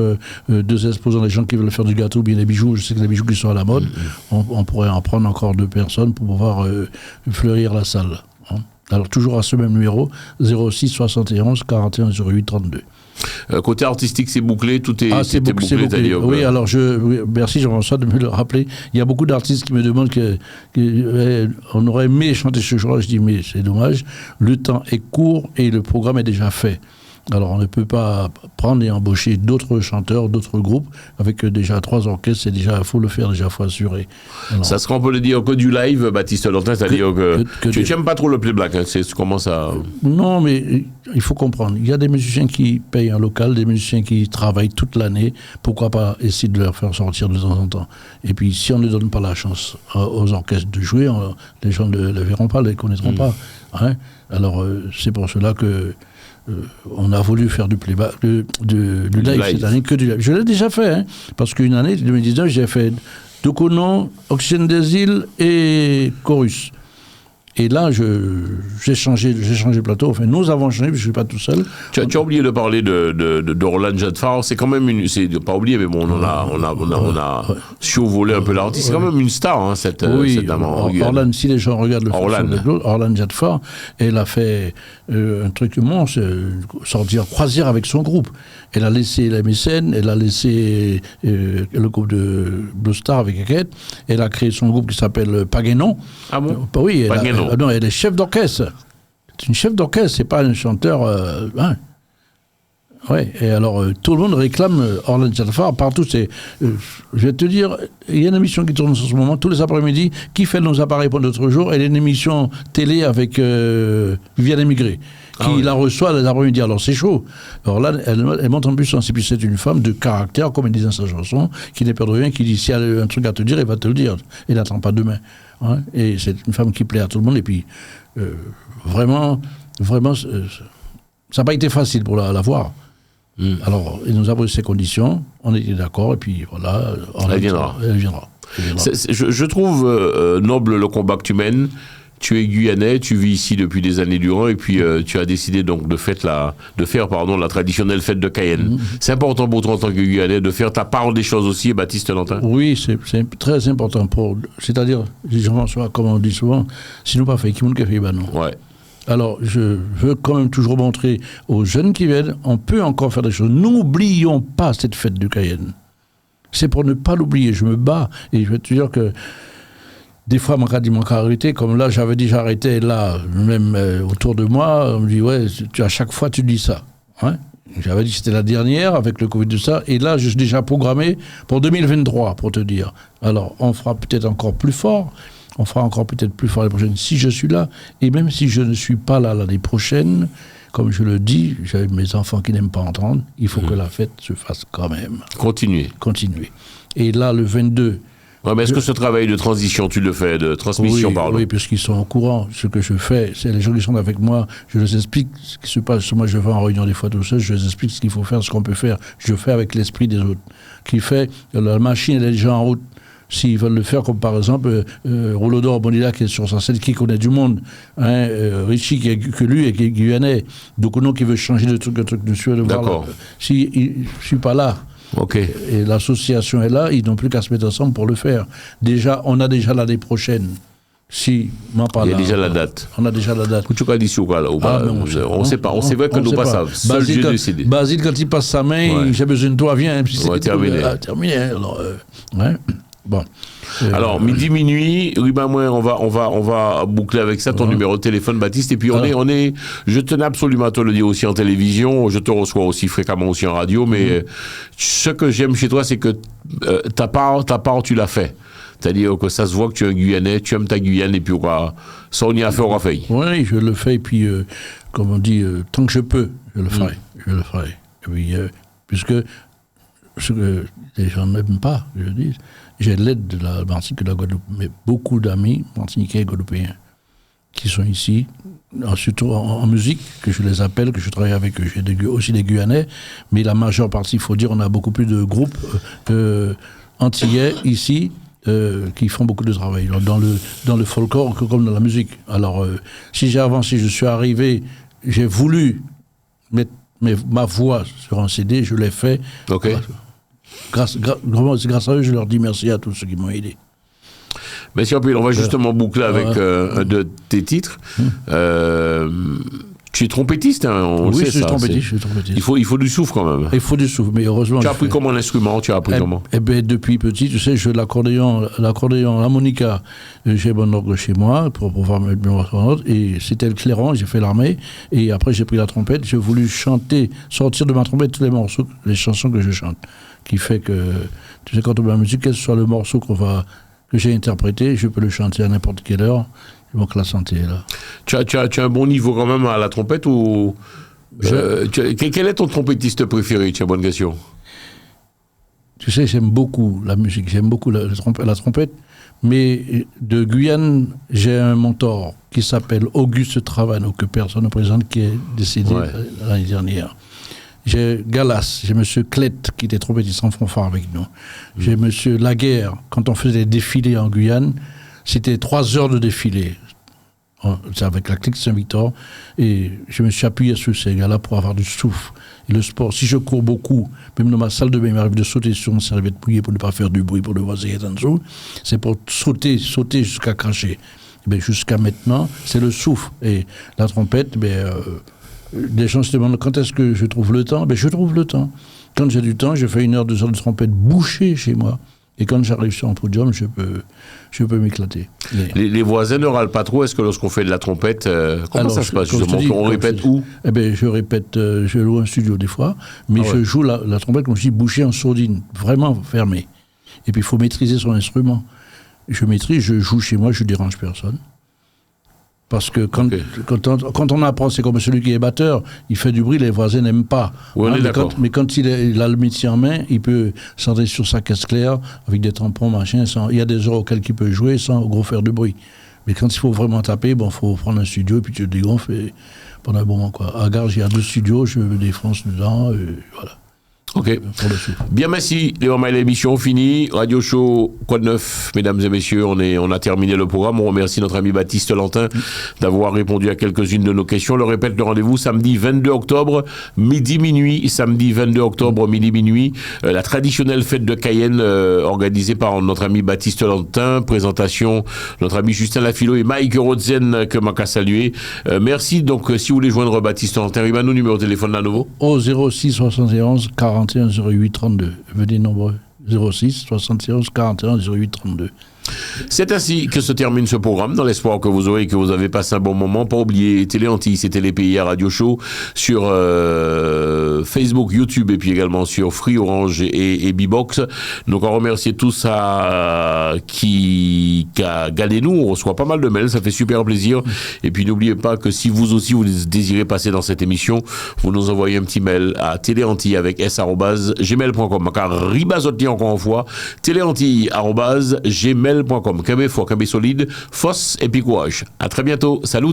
2 exposants, les gens qui veulent faire du gâteau ou bien des bijoux. Je sais que les bijoux qui sont à la mode, on pourrait en prendre encore 2 personnes pour pouvoir fleurir la salle. Alors, toujours à ce même numéro, 06 71 41 08 32. Côté artistique, c'est bouclé, tout est, c'est bouclé. Oui, alors merci Jean-François de me le rappeler. Il y a beaucoup d'artistes qui me demandent qu'on aurait aimé chanter ce jour-là. Je dis, mais c'est dommage, le temps est court et le programme est déjà fait. Alors on ne peut pas prendre et embaucher d'autres chanteurs, d'autres groupes, avec déjà 3 orchestres, il faut le faire déjà, il faut assurer. Alors, ça serait, on peut le dire, que du live, Baptiste Lantin, c'est-à-dire que tu n'aimes pas trop le playback, hein, tu commences à... Non, mais il faut comprendre, il y a des musiciens qui payent un local, des musiciens qui travaillent toute l'année, pourquoi pas essayer de leur faire sortir de temps en temps. Et puis si on ne donne pas la chance aux orchestres de jouer, les gens ne le verront pas, ne les connaîtront pas. Hein. Alors c'est pour cela que on a voulu faire du playback, du live cette année, que du live. Je l'ai déjà fait, hein, parce qu'une année, 2019, j'ai fait Dokonon, Oxygène des îles et Chorus. Et là, j'ai changé de plateau. Enfin, nous avons changé, parce que je ne suis pas tout seul. Tu as oublié de parler d'Orlan Jadfar. C'est quand même pas oublié, mais bon, on a survolé un peu l'artiste. C'est quand même une star, hein, cette dame. Orlan, si les gens regardent le film, Orlan Jadfar, elle a fait un truc immense, sortir croisière avec son groupe. Elle a laissé la mécène, elle a laissé le groupe de Blue Star avec Eked. Elle a créé son groupe qui s'appelle Paguenon. Ah bon? Oui, non, elle est chef d'orchestre. C'est une chef d'orchestre, c'est pas un chanteur. Ouais, et alors tout le monde réclame Orlan Jadfar partout. Je vais te dire, il y a une émission qui tourne en ce moment tous les après-midi qui fait nos appareils pour notre jour. Elle est une émission télé avec Viviane Émigré qui la reçoit les après-midi. Alors c'est chaud. Alors là, elle monte en puissance. Et puis c'est une femme de caractère, comme elle dit dans sa chanson, qui n'est peur de rien, qui dit si elle a un truc à te dire, elle va te le dire. Elle n'attend pas demain. Hein, et c'est une femme qui plaît à tout le monde. Et puis vraiment, ça n'a pas été facile pour la voir. Alors, il nous a posé ses conditions, on était d'accord, et puis voilà. Elle viendra. Je trouve noble le combat que tu mènes. Tu es guyanais, tu vis ici depuis des années durant, et puis tu as décidé donc de faire la traditionnelle fête de Cayenne. C'est important pour toi en tant que guyanais de faire ta part des choses aussi, Baptiste Lantin? Oui, c'est très important. C'est-à-dire, comme on dit souvent, si nous pas fait, qui nous fait, ben non. Ouais. Alors, je veux quand même toujours montrer aux jeunes qui viennent, on peut encore faire des choses. N'oublions pas cette fête de Cayenne. C'est pour ne pas l'oublier. Je me bats, et je vais te dire que des fois, mon cas dit, arrêter, comme là, j'avais déjà arrêté, là, même autour de moi, on me dit, ouais, à chaque fois, tu dis ça. Hein? J'avais dit que c'était la dernière, avec le Covid de ça, et là, je suis déjà programmé pour 2023, pour te dire. Alors, on fera peut-être encore plus fort, on fera encore peut-être plus fort l'année prochaine, si je suis là, et même si je ne suis pas là l'année prochaine, comme je le dis, j'ai mes enfants qui n'aiment pas entendre, il faut que la fête se fasse quand même. Continuer. Et là, le 22... Ouais, mais est-ce que ce travail de transition, tu le fais, de transmission, pardon? Oui, puisqu'ils sont au courant. Ce que je fais, c'est les gens qui sont avec moi, je les explique ce qui se passe. Moi, je vais en réunion des fois tout seul, je les explique ce qu'il faut faire, ce qu'on peut faire. Je fais avec l'esprit des autres. Qui fait, la machine, elle est déjà en route. S'ils veulent le faire, comme par exemple Rolodor Bonilla qui est sur sa scène, qui connaît du monde, hein, Richie que lui et qui est guyanais, Dokono qui veut changer de truc dessus. D'accord. Si je ne suis pas là, okay. Et l'association est là, ils n'ont plus qu'à se mettre ensemble pour le faire. Déjà, on a déjà l'année prochaine. Si, il y a déjà la date. On a déjà la date. Tu as dit sur quoi là? On ne sait pas. On sait vrai que nous pas savons. Seul Dieu décide. Basile, quand il passe sa main, j'ai besoin de toi, viens. C'est terminé. Terminé. Alors, ouais. Bon. Alors, minuit, on va boucler avec ça ton numéro de téléphone, Baptiste. Et puis, je tenais absolument à te le dire aussi en télévision. Je te reçois aussi fréquemment aussi en radio. Mais ce que j'aime chez toi, c'est que ta part, tu l'as fait. C'est-à-dire que ça se voit que tu es un Guyanais, tu aimes ta Guyane, et puis ça, on y a fait, on l'a fait. Oui, je le fais. Et puis, comme on dit, tant que je peux, je le ferai. Et puis, puisque ce que les gens n'aiment pas, je dis, j'ai l'aide de la Martinique et de la Guadeloupe, mais beaucoup d'amis martiniquais et guadeloupéens qui sont ici, surtout en musique, que je les appelle, que je travaille avec eux. J'ai aussi des Guyanais, mais la majeure partie, il faut dire, on a beaucoup plus de groupes antillais ici qui font beaucoup de travail, dans le folklore comme dans la musique. Alors, si j'ai avancé, je suis arrivé, j'ai voulu mettre ma voix sur un CD, je l'ai fait. Ok. C'est grâce à eux, je leur dis merci à tous ceux qui m'ont aidé. Merci, on va justement boucler avec un de tes titres. Tu es trompettiste, hein, on oui, le sait, ça. Je suis trompettiste. Il faut du souffle quand même. Il faut du souffle, mais heureusement... Tu as appris comment l'instrument? Tu as appris comment? Eh bien, depuis petit, tu sais, je joue l'accordéon, l'harmonica. J'ai mon orgue chez moi pour pouvoir me mettre. Et c'était le clairon, j'ai fait l'armée. Et après, j'ai pris la trompette. J'ai voulu chanter, sortir de ma trompette tous les morceaux, les chansons que je chante. Qui fait que, tu sais, quand on met la musique, quel que soit le morceau que j'ai interprété, je peux le chanter à n'importe quelle heure. Donc la santé est là. Tu as un bon niveau quand même à la trompette ou quel est ton trompettiste préféré? Tu as bonne question. Tu sais, j'aime beaucoup la musique, j'aime beaucoup la trompette, mais de Guyane, j'ai un mentor qui s'appelle Auguste Travano, que personne ne présente, qui est décédé l'année dernière. J'ai Galas, j'ai M. Clette, qui était trompettiste en fanfare avec nous. J'ai M. Laguerre, quand on faisait des défilés en Guyane, c'était 3 heures de défilé. C'est avec la clique Saint-Victor. Et je me suis appuyé sur ces gars-là pour avoir du souffle. Et le sport, si je cours beaucoup, même dans ma salle de bain, il m'arrive de sauter sur une serviette mouillée pour ne pas faire du bruit pour le voisin qui est en dessous. C'est pour sauter jusqu'à cracher. Et jusqu'à maintenant, c'est le souffle. Et la trompette, les gens se demandent quand est-ce que je trouve le temps. Je trouve le temps. Quand j'ai du temps, je fais 1 heure, 2 heures de trompette bouchée chez moi. Et quand j'arrive sur un podium, je peux m'éclater. Les voisins ne râlent pas trop. Est-ce que lorsqu'on fait de la trompette, comment ça se passe justement? On répète où? Je répète, je loue un studio des fois, mais je joue la trompette, comme je dis, bouchée en sourdine, vraiment fermée. Et puis il faut maîtriser son instrument. Je maîtrise, je joue chez moi, je ne dérange personne. Parce que quand on apprend, c'est comme celui qui est batteur, il fait du bruit, les voisins n'aiment pas. Oui, mais quand il a le métier en main, il peut s'entrer sur sa caisse claire, avec des tampons, machin, il y a des heures auxquelles il peut jouer sans gros faire de bruit. Mais quand il faut vraiment taper, il faut prendre un studio et puis tu te dégonfles pendant un bon moment. À Garges, il y a 2 studios, je me défonce dedans, voilà. Ok. Bien, merci. Léon Maille, l'émission finie. Radio Show, quoi de neuf, mesdames et messieurs, on a terminé le programme. On remercie notre ami Baptiste Lantin d'avoir répondu à quelques-unes de nos questions. Je le répète, le rendez-vous samedi 22 octobre, midi-minuit. Samedi 22 octobre, midi-minuit. La traditionnelle fête de Cayenne organisée par notre ami Baptiste Lantin. Présentation, notre ami Justin Lafilo et Mike Rodzen que m'a salué. Merci. Donc, si vous voulez joindre Baptiste Lantin, il va nous numéro de téléphone là à nouveau. Au 06 71 41 08 32. Venez nombreux. 06 71 41 08 32. C'est ainsi que se termine ce programme, dans l'espoir que vous avez passé un bon moment. Pas oublier Télé Antilles, c'est TéléPIA Radio Show sur Facebook, YouTube et puis également sur Free, Orange et Bbox. Donc on remercie tous qui a gardé nous. On reçoit pas mal de mails, ça fait super plaisir. Et puis n'oubliez pas que si vous aussi vous désirez passer dans cette émission, vous nous envoyez un petit mail à téléantilles avec s@gmail.com. Car ribazoti encore une fois, téléantilles@gmail.com. Kembe fort, Kembe solide, force et puis courage. À très bientôt. Salut.